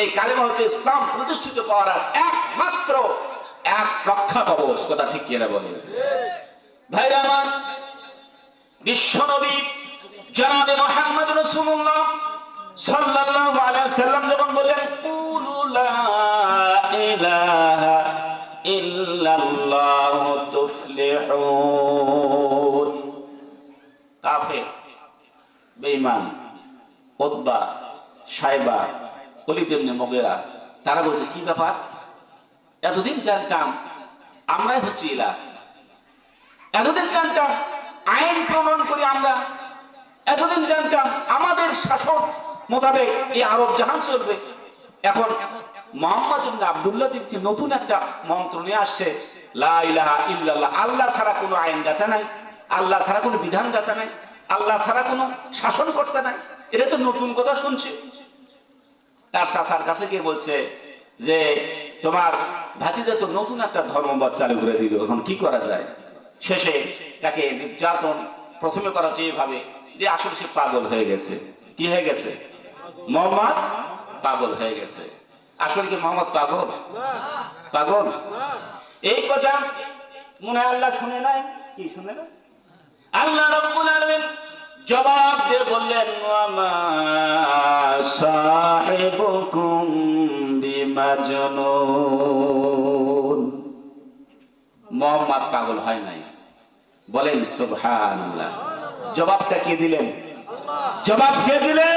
এই কালেমা হচ্ছে ইসলাম প্রতিষ্ঠিত করার একমাত্র এক রক্ষা কবচ। কথা ঠিক কিনা বলেন? ভাইরা আমার, বিশ্বনবী জনাবে মুহাম্মদ রাসূলুল্লাহ সাল্লাল্লাহু আলাইহি ওয়াসাল্লাম যখন বলেন কুলু লা ইলাহা ইল্লাল্লাহ তুফলিহুন, কাফের বেঈমান উতবা সাইবা ওলীদ ইবনে মুগীরা তারা বলছে কি ব্যাপার, এতদিন জানতাম আমরাই হচ্ছি ইলাহ, এতদিন জানতাম আইন প্রণয়ন করি আমরা, এতদিন জানতাম আমাদের শাসন মোতাবেক এই আরব জাহান চলবে। এখন মুহাম্মদ ইবনে আব্দুল্লাহ দেখছি নতুন একটা মন্ত্র নিয়ে আসছে লা ইলাহা ইল্লাল্লাহ। আল্লাহ ছাড়া কোনো আইনদাতা নাই, আল্লাহ ছাড়া কোনো বিধানদাতা নাই, আল্লাহ ছাড়া কোনো শাসনকর্তা নাই। এটা তো নতুন কথা শুনছি। তার চাচার কাছে গিয়ে বলছে যে তোমার ভাতিজা তো নতুন একটা ধর্মবাদ চালু করে দিল, এখন কি করা যায়? শেষে তাকে নির্যাতন প্রথমে করা চেয়ে ভাবে যে আসলে সে পাগল হয়ে গেছে। কি হয়ে গেছে? মোহাম্মদ পাগল হয়ে গেছে। আসলে কি মোহাম্মদ পাগল? পাগল? এই কথা মনে হয় আল্লাহ শুনে নাই। কি শুনে না? আল্লাহ রাব্বুল আলামিন জবাব দিয়ে বললেন ওয়া মা সাহিবুকুম বিমাজনুন, মুহাম্মদ পাগল হয় নাই। বলেন সুবহানাল্লাহ। জবাবটা কে দিলেন? জবাব কে দিলেন?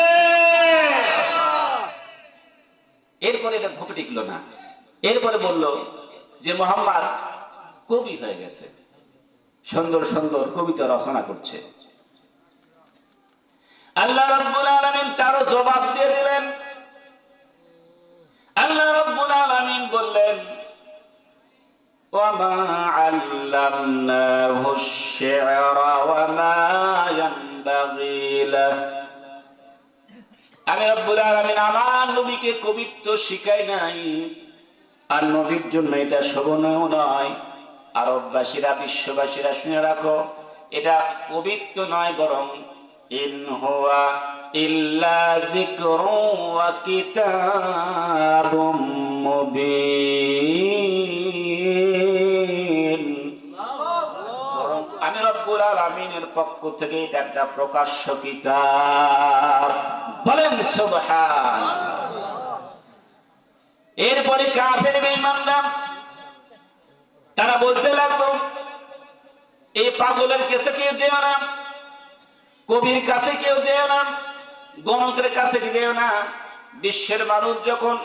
এরপরে এটা ভোগ টিকলো না। এরপরে বলল যে মুহাম্মদ কবি হয়ে গেছে, সুন্দর সুন্দর কবিতা রচনা করছে। আল্লাহ রাব্বুল আলামিন তারও জবাব দিয়ে দিলেন। আল্লাহ রাব্বুল আলামিন বললেন ওয়া মা আল্লামনাহু আশ-শি'রা ওয়া মা ইয়ানবাগি লাহু, আমি রাব্বুল আলামিন আমার নবীকে কবিত্ব শিখাই নাই, আর নবীর জন্য এটা শোভনীয় নয়। আরববাসীরা, বিশ্ববাসীরা শুনে রাখো, এটা পবিত্র নয়, বরং ইন হুয়া ইল্লা যিকরুন ওয়া কিতাবুম মুবিন। আমি রব্বুল আলামিনের পক্ষ থেকে এটা একটা প্রকাশ্য কিতাব। বলেন সুবহানাল্লাহ। এরপরে কাফের বেঈমানরা তারা বলতে লাগলো এই পাগলের কাছে কেউ যেও না, কবির কাছে কেউ যেও না, গণকের কাছে যেও না। বিশ্বের মানুষ যখন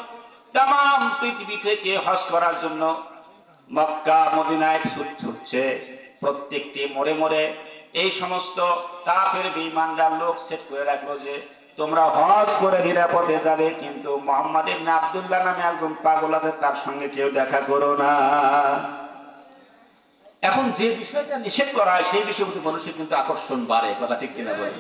তাম পৃথিবী থেকে হজ করার জন্য মক্কা মদিনায় ছুটছে, প্রত্যেকটি মোড়ে মোড়ে এই সমস্ত কাফের বেঈমানরা লোক সেট করে রাখলো যে তোমরা হজ করে নিরাপদে যাবে, কিন্তু মুহাম্মদ ইবনে আব্দুল্লাহ নামে একজন পাগল আছে, তার সঙ্গে কেউ দেখা করো না। এখন যে বিষয়টা নিষেধ করা হয় সেই বিষয়ের প্রতি মানুষের কিন্তু আকর্ষণ বাড়ে। কথা ঠিক কিনা বলেন?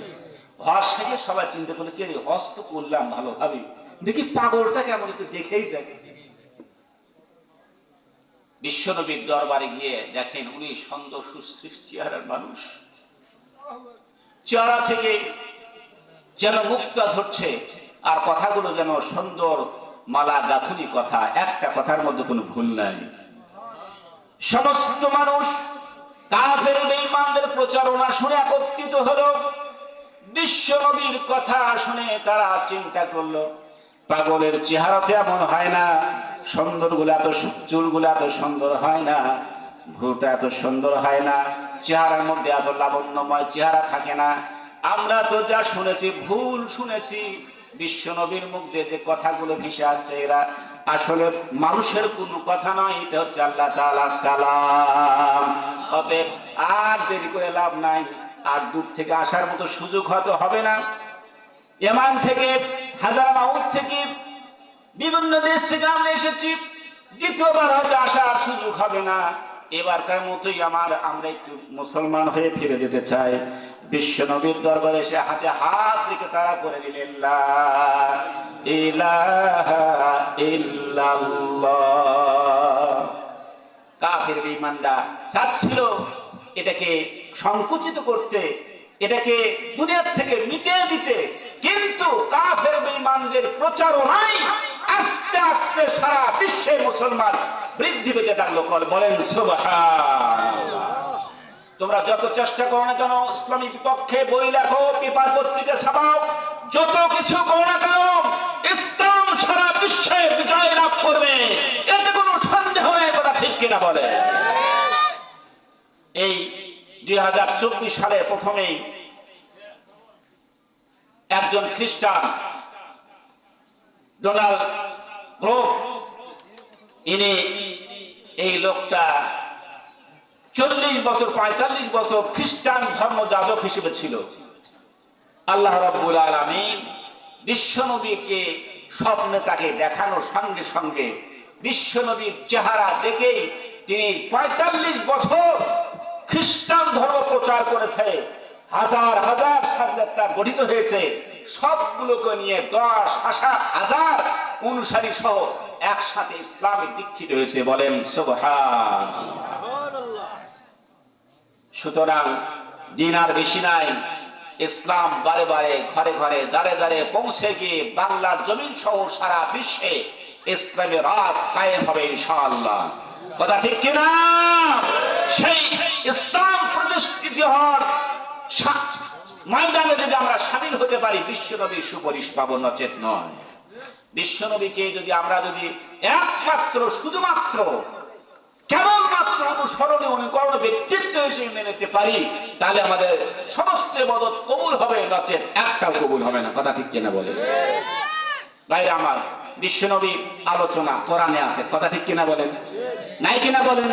হজ থেকে সবাই চিন্তা করলে কে হজ তো করলাম ভালোভাবে, দেখি পাগলটা কেমন একটু দেখেই যায়। বিশ্বনবীর দরবারে গিয়ে দেখেন উনি সুন্দর সুশ্রী চেহারার মানুষ, চেহারা থেকে যেন মুক্তা ধরছে, আর কথাগুলো যেন সুন্দর মালা গাঁথুনি কথা, একটা কথার মধ্যে কোনো ভুল নাই। সমস্ত মানুষ কাফের বেঈমানদের প্রচারণা শুনে একত্রিত হলো। বিশ্বনবীর কথা শুনে তারা চিন্তা করলো পাগলের চেহারাতে এমন হয় না, সুন্দর গুলা তো চুলগুলা তো সুন্দর হয় না, ভ্রুটা এত সুন্দর হয় না, চেহারার মধ্যে এত লাবণ্যময় চেহারা থাকে না। আমরা তো যা শুনেছি ভুল শুনেছি। বিশ্ব নবীর মুখ দিয়ে যে কথাগুলো ভেসে আসছে এরা আসলে মানুষের কোনো কথা নয়, এটা হচ্ছে আল্লাহ তাআলার কালাম। অতএব আর দেরি করে লাভ নাই, আর দূর থেকে আসার মতো সুযোগ হয়তো হবে না। ইয়ামান থেকে, হাজারামাউত থেকে, বিভিন্ন দেশ থেকে আমরা এসেছি, দ্বিতীয়বার হয়তো আসার সুযোগ হবে না। এবারকার মতোই আমরা একটু মুসলমান হয়ে ফিরে যেতে চাই। বিশ্ব নবীর দরবারে এসে হাতে হাত রেখে তারা করে দিলেন লা ইলাহা ইল্লাল্লাহ। কাফের বেঈমানরা চাচ্ছিল এটাকে সংকুচিত করতে, এটাকে দুনিয়ার থেকে মিটিয়ে দিতে, কিন্তু কাফের বেঈমানদের প্রচারণায় আস্তে আস্তে সারা বিশ্বে মুসলমান বৃদ্ধি পেতে থাকলো। বলেন সুবহানাল্লাহ। তোমরা যত চেষ্টা করো না কেন, ইসলামী বিপক্ষে বই লেখো, পেপার পত্রিকা ছাপাও, যত কিছু করো না কেন, ইসলাম সারা বিশ্বে বিজয় লাভ করবে, এতে কোনো সন্দেহ নেই। কথা ঠিক কিনা বলে? এই 2024 সালে প্রথমেই একজন খ্রিস্টান ডোনাল্ড ট্রাম্প, ইনি এই লোকটা 40 বছর 45 বছর খ্রিস্টান ধর্মযাজক হিসেবে ছিল। আল্লাহ রাব্বুল আলামিন বিশ্বনবীকে স্বপ্নে তাকে দেখানোর সঙ্গে সঙ্গে বিশ্বনবীর চেহারা দেখেই তিনি 45 বছর খ্রিস্টান ধর্ম প্রচার করেছে। হাজার হাজার সার্জারটা গঠিত হয়েছে, সবগুলোকে নিয়ে 10,000 অনুসারী সহ একসাথে ইসলামে দীক্ষিত হয়েছে। বলেন সুবহানাল্লাহ। সুতরাং দিন আর বেশি নাই, ইসলাম বারে বারে ঘরে ঘরে দাঁড়ে দাঁড়ে পৌঁছে গিয়ে বাংলার জমিন সহ সারা বিশ্বে ইসলামের রাজ কায়েম হবে ইনশাআল্লাহ। কথা ঠিক কিনা? সেই ইসলাম প্রতিষ্ঠিত হওয়ার ময়দানে যদি আমরা সামিল হতে পারি, বিশ্বনবীর সুপারিশ পাবো, নচেত নয়। বিশ্বনবীকে যদি আমরা একমাত্র শুধুমাত্র কেবলমাত্র অনুসরণীয় অনুকরণ ব্যক্তিত্ব হিসেবে মেনে নিতে পারি, তাহলে আমাদের সমস্ত ইবাদত কবুল হবে, নচেত একটাও কবুল হবে না। কথা ঠিক কিনা বলে? ভাইরা আমার, বিশ্বনবীর আলোচনা কোরআনে আছে। কথা ঠিক কিনা বলেন? নাই কিনা বলেন?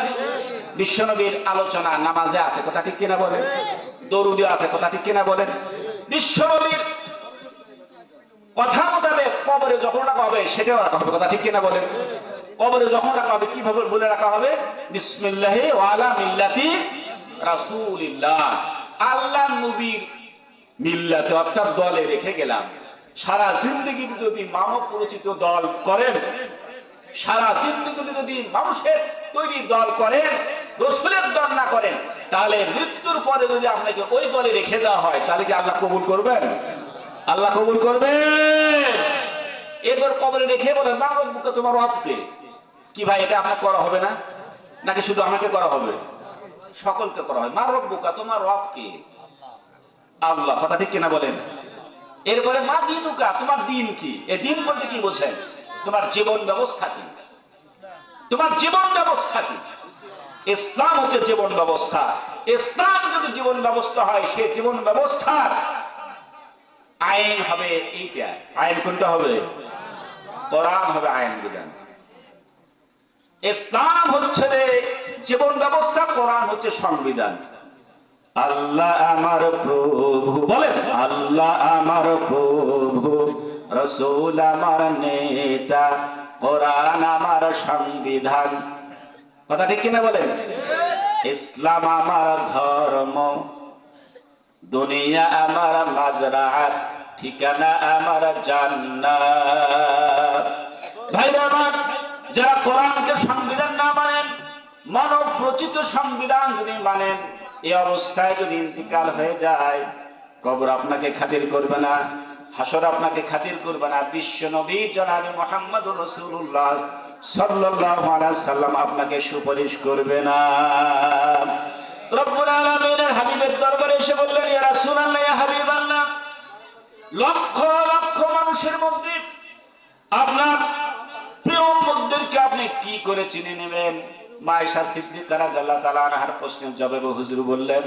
বিশ্বনবীর আলোচনা নামাজে আছে। কথা ঠিক কিনা বলেন? দরুদে আছে। কথা ঠিক কিনা বলেন? বিশ্বনবীর কথা মোতাবেক কবরে যখন রাখা হবে সেটাও রাখা হবে। কথা ঠিক কিনা বলেন? কবরে যখন রাখা হবে কিভাবে বলে রাখা হবে? বিসমিল্লাহি ওয়া আলা মিল্লাতি রাসূলিল্লাহ। আল্লাহ নবীর মিল্লাতে অর্থাৎ দলে রেখে গেলাম। সারা জিন্দেগি যদি মানব পরিচিত দল করেন, সারা জিন্দেগি যদি মানুষের তৈরি দল করেন, রাসূলের দল না করেন, তাহলে মৃত্যুর পরে যদি আপনাকে ওই দলে রেখে যাওয়া হয়, তাহলে কি আল্লাহ কবুল করবেন? আল্লাহ কবুল করবেন? এরপর কবরে রেখে বলেন মা রব্বুকা, তোমার রবকে কি? ভাই, এটা আপনার করা হবে না, নাকি শুধু আমাকে করা হবে? সকলকে করা হয়। মা রব্বুকা, তোমার রবকে? আল্লাহ। কথা ঠিক কিনা বলেন? এরপরে মা দিনুকা, তোমার দিন কি? এই দিন বলতে কি বোঝেন? তোমার জীবন ব্যবস্থা কি? তোমার জীবন ব্যবস্থা কি? ইসলাম হচ্ছে জীবন ব্যবস্থা। ইসলাম যদি জীবন ব্যবস্থা হয়, সে জীবন ব্যবস্থার আইন হবে এইটা। আইন কোনটা হবে? কোরআন হবে আইন বিধান। ইসলাম হচ্ছে জীবন ব্যবস্থা, কোরআন হচ্ছে সংবিধান। আল্লাহ আমার প্রভু, বলেন আল্লাহ আমার প্রভু, রাসূল আমার নেতা, কোরআন আমার সংবিধান। কথা ঠিক কিনা বলেন? ইসলাম আমার ধর্ম, দুনিয়া আমার মাজরাত, ঠিকানা আমার জান্নাত। ভাইরা আমার, যারা কোরআনকে সংবিধান না মানেন, মানব রচিত সংবিধান যদি মানেন, এই অবস্থায় যদি ইন্তিকাল হয়ে যায়, কবর আপনাকে খাতির করবে না, হাসর আপনাকে খাতির করবে না, বিশ্ব নবী জনাবে মুহাম্মদুর রাসূলুল্লাহ সাল্লাল্লাহু আলাইহি সাল্লাম আপনাকে সুপারিশ করবে না। রব্বুল আলামিনের হাবিবের দরবারে এসে বললেন, ইয়া রাসূলুল্লাহ, ইয়া হাবিবাল্লাহ, লক্ষ লক্ষ মানুষের মধ্যে আপনার প্রিয় উম্মতদেরকে আপনি কি করে চিনে নেবেন? মা আয়েশা সিদ্দিকা রাদিয়াল্লাহু তাআলা আনহার প্রশ্নের জবাবে হুজুর বললেন,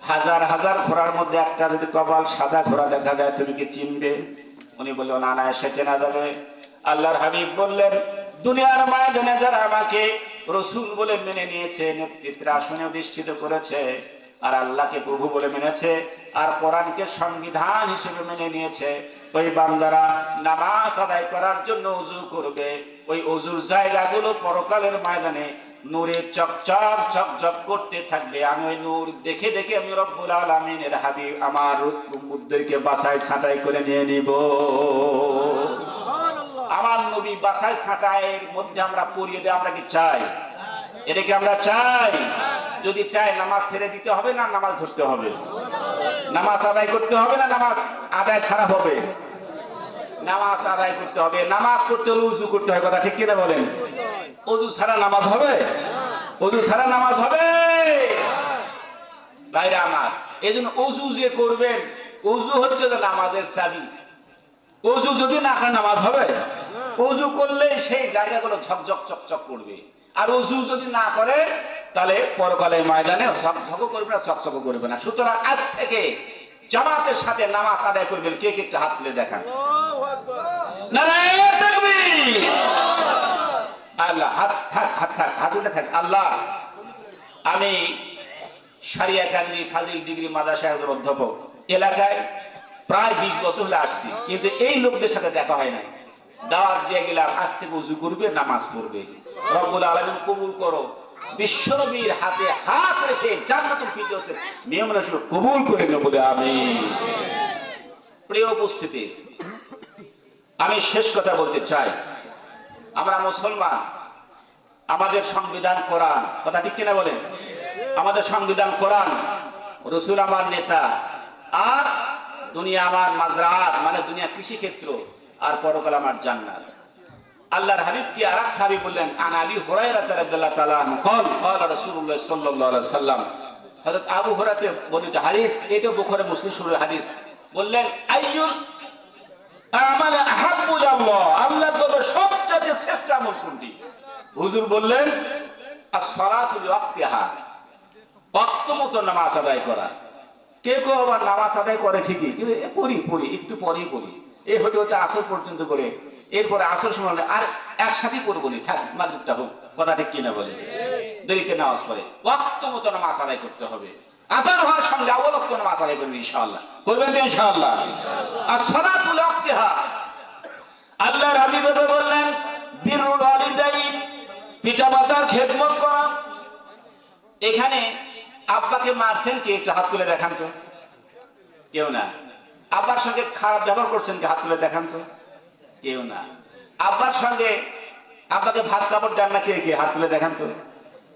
হাজার হাজার ঘোড়ার মধ্যে একটা যদি কপাল সাদা ঘোড়া দেখা যায় তুমি কি চিনবে? উনি বললেন, না না, সে চেনা যাবে। আল্লাহর হাবিব বললেন, দুনিয়ার ময়দানে যারা আমাকে রাসূল বলে মেনে নিয়েছে, নেতৃত্বের আসনে অধিষ্ঠিত করেছে, আর আল্লাহকে প্রভু বলে মেনেছে, আর কোরআনকে সংবিধান হিসেবে মেনে নিয়েছে, ওই বান্দারা নামাজ আদায় করার জন্য ওযু করবে। ওই ওযুর জায়গাগুলো পরকালের ময়দানে নূরে চকচক চকচক করতে থাকবে। আমি ওই নূর দেখে দেখে আমি রব্বুল আলামিনের হাবিব আমার উম্মতদেরকে বাছাই ছাঁটাই করে নিয়ে নিব। আমার নবী বাছাই ছাঁটাইয়ের মধ্যে আমরা পড়িয়ে দেয়, আমরা কি চাই? এটাকে আমরা চাই? যদি চাই, নামাজ ছেড়ে দিতে হবে না নামাজ ধরতে হবে? নামাজ আদায় করতে হবে না নামাজ আদায় ছাড়া হবে? নামাজ আদায় করতে হবে। নামাজ করতে হলে উযু করতে হয়, কথা ঠিক কিনা বলেন? ওযু ছাড়া নামাজ হবে? ওযু ছাড়া নামাজ হবে? ভাইরা আমার, এজন্য ওযু যে করবেন, ওযু হচ্ছে যে নামাজের চাবি। ওযু যদি না করে নামাজ হবে? ওযু করলে সেই জায়গাগুলো ঝকঝক চকচক করবে। আর ওযু যদি না করে তাহলে পরকালের ময়দানে ঝকঝক করবে না, চকচক করবে না। সুতরাং আজ থেকে জামাতের সাথে নামাজ আদায় করবেন। কে কে একটু হাত তুলে দেখান। নারায়ে তাকবীর। আল্লাহ, হাত থাক, হাত থাক, হাত উঠে থাক। আল্লাহ, আমি সারিয়াকান্দি ফাজিল ডিগ্রি মাদ্রাসার একজন অধ্যাপক, এলাকায় প্রায় 20 বছর হলে আসছি, কিন্তু এই লোকদের সাথে দেখা হয় নাই। দাওয়াত দিয়ে গেলাম, আজ থেকে ওযু করবে, নামাজ পড়বে। রব্বুল আলামিন কবুল করো। বিশ্বনবীর হাতে হাত রেখে জান্নাতুল ফিরদাউসের মেহমান হিসেবে কবুল করে নেব বলে আমিন। প্রিয় উপস্থিতি, আমি শেষ কথা বলতে চাই। আমরা মুসলমান, আমাদের সংবিধান কোরআন, কথা ঠিক কিনা বলেন? আমাদের সংবিধান কোরআন, রাসূল আমার নেতা, আর দুনিয়া আমার মাজরাত, মানে দুনিয়া কৃষি ক্ষেত্র, আর পরকাল আমার জান্নাত। আল্লাহর হাবিব কি আরেক সাহাবী বললেন, আন আবি হুরায়রা রাদিয়াল্লাহু তাআলা আনহু قال قال রাসূলুল্লাহ সাল্লাল্লাহু আলাইহি ওয়াসাল্লাম, হযরত আবু হুরায়রা বর্ণিত হাদিস, এটা বুখারী মুসলিম শরীফের হাদিস। বললেন, আইয়ুল আমাল আহাব্বু ইলাল্লাহ, আল্লাহর কাছে সবচেয়ে শ্রেষ্ঠ আমল কোনটি? হুজুর বললেন, আস-সালাতু লিওয়াক্তিহা, ওয়াক্ত মতো নামাজ আদায় করা। কেউ কেউ আবার নামাজ আদায় করে ঠিকই, কিন্তু পড়ি একটু পরেই পড়ি, এই হতে হতে আসর পর্যন্ত করে, এরপরে আসর সময় আর একসাথে করবো না, থাক মাগরিবটা হোক, কথা ঠিক কিনা বলে? দেরিতে নামাজ পড়ে। ওয়াক্ত মতো নামাজ আদায় করতে হবে। আযান হওয়ার সঙ্গে অবলক্ষ নামাজ আদায় করবেন ইনশাআল্লাহ। করবেন তো ইনশাআল্লাহ? আর সালাতু লিওয়াক্তিহা, আল্লাহর হাবিব বললেন, বিরুল ওয়ালিদাইন, পিতামাতার খেদমত করা। এখানে আব্বাকে মারছেন কে? একটু হাত তুলে দেখান তো। কেউ না। আব্বার সঙ্গে খারাপ ব্যবহার করছেন কে? হাত তুলে দেখান তো। কেউ না। আব্বার সঙ্গে আব্বাকে ভাত কাপড় দেন না কে কে? হাত তুলে দেখান তো।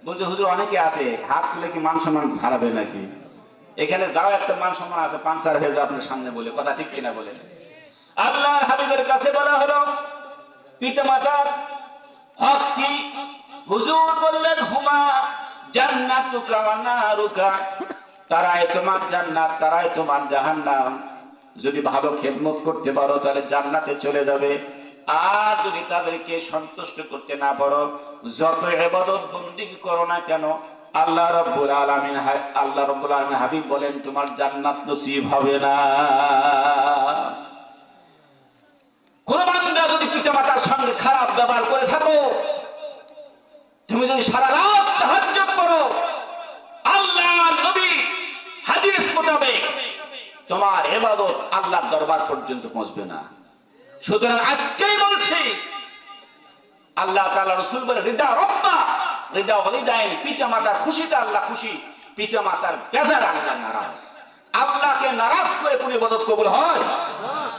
বলছে হুজুর অনেকে আছে, হাত তুলে কি মান সম্মান হারাবে নাকি? এখানে যাও একটা মান সম্মান আছে, পাঁচসার হয়ে যাও আপনার সামনে বলে, কথা ঠিক কিনা বলে? আল্লাহর হাবিবের কাছে বলা হলো পিতামাতার হক কি? হুজুর বললেন, হুমা জান্নাতুকা ওয়া নারুকা, তারাই তোমার জান্নাত, তারাই তোমার জাহান্নাম। যদি ভালো খেদমত করতে পারো তাহলে জান্নাতে চলে যাবে, আর যদি তাদেরকে সন্তুষ্ট করতে না পারো, যত ইবাদত বন্দেগী করো না কেন, আল্লাহ রাব্বুল আলামিন হাবিব বলেন তোমার জান্নাত নসিব হবে না। কোন বান্দা যদি পিতামাতার সঙ্গে খারাপ ব্যবহার করে থাকো, তুমি যদি সারা রাত তাহাজ্জুদ পড়ো, আল্লাহর নবী হাদিস মোতাবেক তোমার ইবাদত আল্লাহর দরবার পর্যন্ত পৌঁছবে না। সুতরাং আজকেই বলছি, আল্লাহ তাআলা রাসূল বলে, রিদা রব্বা রিদা ওয়ালিদাইন, পিতামাতার খুশিতে আল্লাহ খুশি, পিতামাতার বেজার আল্লাহ নারাজ। আল্লাহকে নারাজ করে কোন ইবাদত কবুল হয়?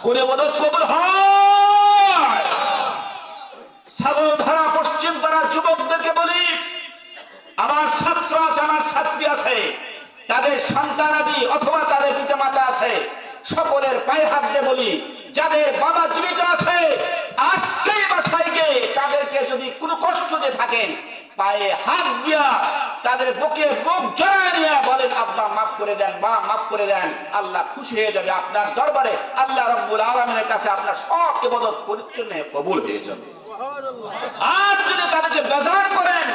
কোন ইবাদত কবুল হয়? সাগরধারা পশ্চিম পাড়ার যুবকদেরকে বলি, আমার ছাত্র আছে, আমার ছাত্রী আছে, তাদের সন্তানাদি অথবা তাদের পিতামাতা আছে, সকলের পায়ে হাত দিয়ে বলি, যাদের বাবা জীবিত আছে আজকেই বাসায় গিয়ে তাদেরকে যদি কোনো কষ্ট দিয়ে থাকেন, পায়ে হাত দিয়া তাদের বুকে বুক জড়ায় নিয়ে বলেন, আব্বা মাফ করে দেন, মা মাফ করে দেন। আল্লাহ খুশি হয়ে যাবে, আপনার দরবারে আল্লাহ রাব্বুল আলামিনের কাছে আপনার সব ইবাদত পরিচ্ছন্ন কবুল হয়ে যাবে। আর যদি তাদেরকে বেজার করেন,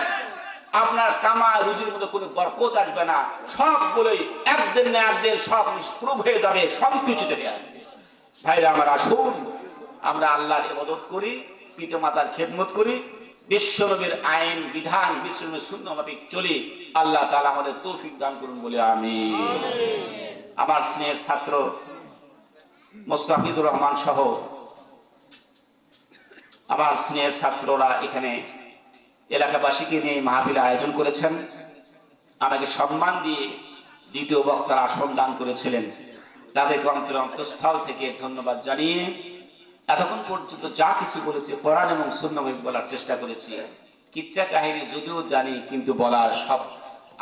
আপনার কামা রুজির মধ্যে কোনো বরকত আসবে না, সবগুলোই একদিন না একদিন সব নিষ্প্রভ হয়ে যাবে, সংকুচিত হয়ে আসবে। ভাইরা আমার, আসুন আমরা আল্লাহর ইবাদত করি, পিতা মাতার খেদমত করি, বিশ্বনবীর আইন বিধান বিশ্বনবীর সুন্নাহ মাফিক চলি। আল্লাহ তাআলা আমাদের তৌফিক দান করুন বলে আমিন। আমার স্নেহের ছাত্র মোস্তাফিজুর রহমান সহ আমার স্নেহের ছাত্ররা এখানে এলাকাবাসীকে নিয়ে মাহফিল আয়োজন করেছেন। আমাকে সম্মান দিয়ে দ্বিতীয় বক্তার আসন দান করেছিলেন। তাদেরকে অন্তঃস্থল থেকে ধন্যবাদ জানিয়ে এতক্ষণ পর্যন্ত যা কিছু বলেছি কোরআন এবং সুন্নাহ বলার চেষ্টা করেছি। কিচ্ছা কাহিনী যদিও জানি, কিন্তু বলার সব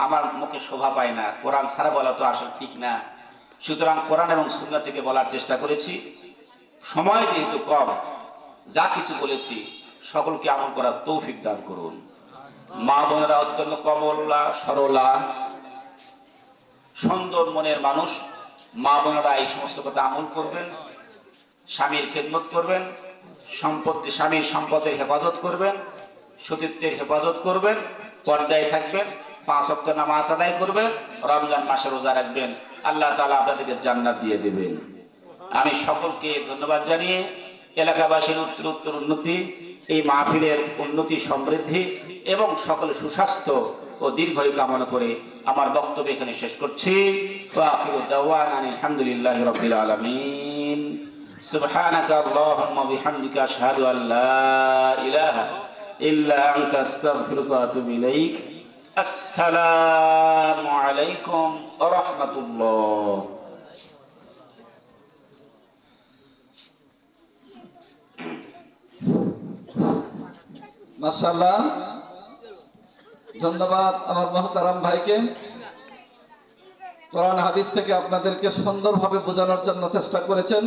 আমার মুখে শোভা পায় না, কোরআন ছাড়া বলা তো আসলে ঠিক না। সুতরাং কোরআন এবং সুন্নাহ থেকে বলার চেষ্টা করেছি। সময় যেহেতু কম, যা কিছু বলেছি সকলকে আমল করার তৌফিক দান করুন। মা বোনেরা অত্যন্ত কমলা সরলা সুন্দর মনের মানুষ। মা বোনেরা এই সমস্ত কথা আমল করবেন, স্বামীর খেদমত করবেন, স্বামীর সম্পদের হেফাজত করবেন, সতীত্বের হেফাজত করবেন, পর্দায় থাকবেন, 5 ওয়াক্ত নামাজ আদায় করবেন, রমজান মাসে রোজা রাখবেন। আল্লাহ তাআলা আপনাদেরকে জান্নাত দিয়ে দেবেন। আমি সকলকে ধন্যবাদ জানিয়ে এলাকাবাসীর উত্তর উন্নতি, এই মাহফিলের উন্নতি সমৃদ্ধি এবং সকল সুস্বাস্থ্য ও দীর্ঘায়ু কামনা করে আমার বক্তব্য এখানে শেষ করছি। ওয়া আখিরু দাওয়ানা আলহামদুলিল্লাহি রাব্বিল আলামিন। সুবহানাকা আল্লাহুম্মা বিহামদিকা আশহাদু আল লা ইলাহা ইল্লা আনতা আস্তাগফিরুকা ওয়া আতুবু ইলাইক। আসসালামু আলাইকুম ওয়া রাহমাতুল্লাহ। মাশাআল্লাহ, ধন্যবাদ আমার মুহতারাম ভাইকে। কোরআন হাদিস থেকে আপনাদেরকে সুন্দরভাবে বোঝানোর জন্য চেষ্টা করেছেন।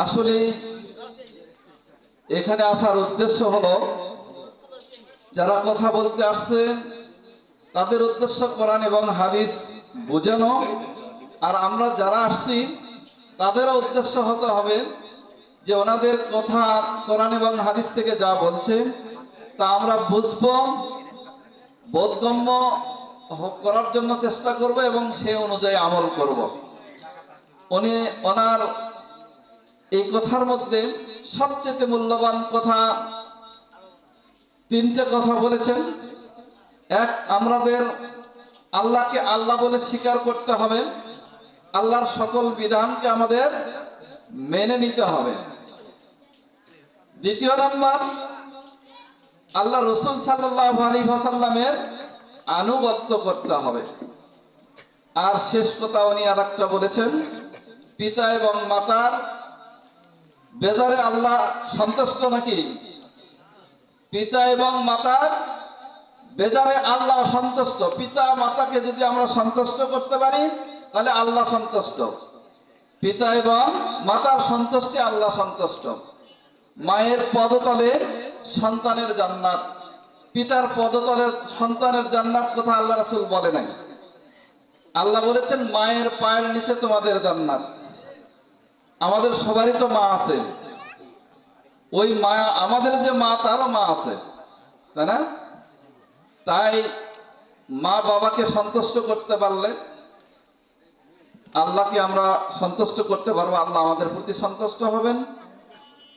আসলে এখানে আসার উদ্দেশ্য হলো, যারা কথা বলতে আসছে তাদের উদ্দেশ্য কোরআন এবং হাদিস বোঝানো, আর আমরা যারা আসছি তাদেরও উদ্দেশ্য হতে হবে যে ওনাদের কথা কোরআন এবং হাদিস থেকে যা বলছে তা আমরা বুঝবো, বোধগম্য করার জন্য চেষ্টা করব এবং সে অনুযায়ী আমল করব। উনি ওনার এই কথার মধ্যে সবচেয়ে মূল্যবান কথা 3টে কথা বলেছেন। এক, আমাদের আল্লাহকে আল্লাহ বলে স্বীকার করতে হবে, আল্লাহর সকল বিধানকে আমাদের মেনে নিতে হবে। দ্বিতীয় নাম্বার, আল্লাহ রসুল সাল্লাল্লাহু আলাইহি ওয়াসাল্লামের আনুগত্য করতে হবে। আর শেষ কথা উনি আরেকটা বলেছেন, পিতা এবং মাতার বেজারে আল্লাহ সন্তুষ্ট নাকি? পিতা এবং মাতার বেজারে আল্লাহ সন্তুষ্ট। পিতা মাতাকে যদি আমরা সন্তুষ্ট করতে পারি তাহলে আল্লাহ সন্তুষ্ট। পিতা এবং মাতার সন্তুষ্টি, আল্লাহ সন্তুষ্ট। মায়ের পদতলে সন্তানের জান্নাত, পিতার পদতলে সন্তানের জান্নাত কথা আল্লাহ রাসূল বলে নাই। আল্লাহ বলেছেন মায়ের পায়ের নিচে তোমাদের জান্নাত। আমাদের সবারই তো মা আছে, ওই মা, আমাদের যে মা তারও মা আছে, তাই না? তাই মা বাবাকে সন্তুষ্ট করতে পারলে আল্লাহকে আমরা সন্তুষ্ট করতে পারবো, আল্লাহ আমাদের প্রতি সন্তুষ্ট হবেন।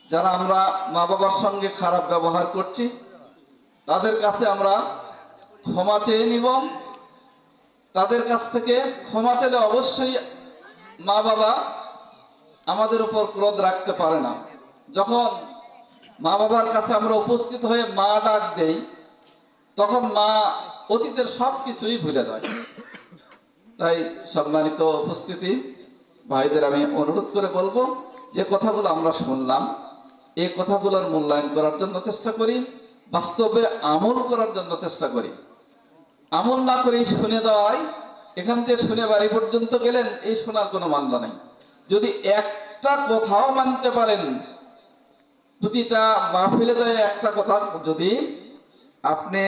যারা আমরা মা বাবার সঙ্গে খারাপ ব্যবহার করছি তাদের কাছে আমরা ক্ষমা চেয়ে নিব। তাদের কাছ থেকে ক্ষমা চাইলে অবশ্যই মা বাবা আমাদের উপর ক্রোধ রাখতে পারে না। যখন মা বাবার কাছে আমরা উপস্থিত হয়ে মা ডাক দেই তখন মা অতীতের সব কিছুই ভুলে যায়। তাই সম্মানিত উপস্থিতি ভাইদের আমি অনুরোধ করে বলবো, যে কথাগুলো আমরা শুনলাম এই কথাগুলোর মূল্যায়ন করার জন্য চেষ্টা করি, বাস্তবে আমল করার জন্য চেষ্টা করি। আমল না করে শুনে যাওয়াই, এখান থেকে শুনে বাড়ি পর্যন্ত গেলেন, এই শোনার কোনো মূল্য নেই। যদি একটা কথাও মানতে পারেন, প্রতিটা মাহফিলে যায় একটা কথা যদি আপনি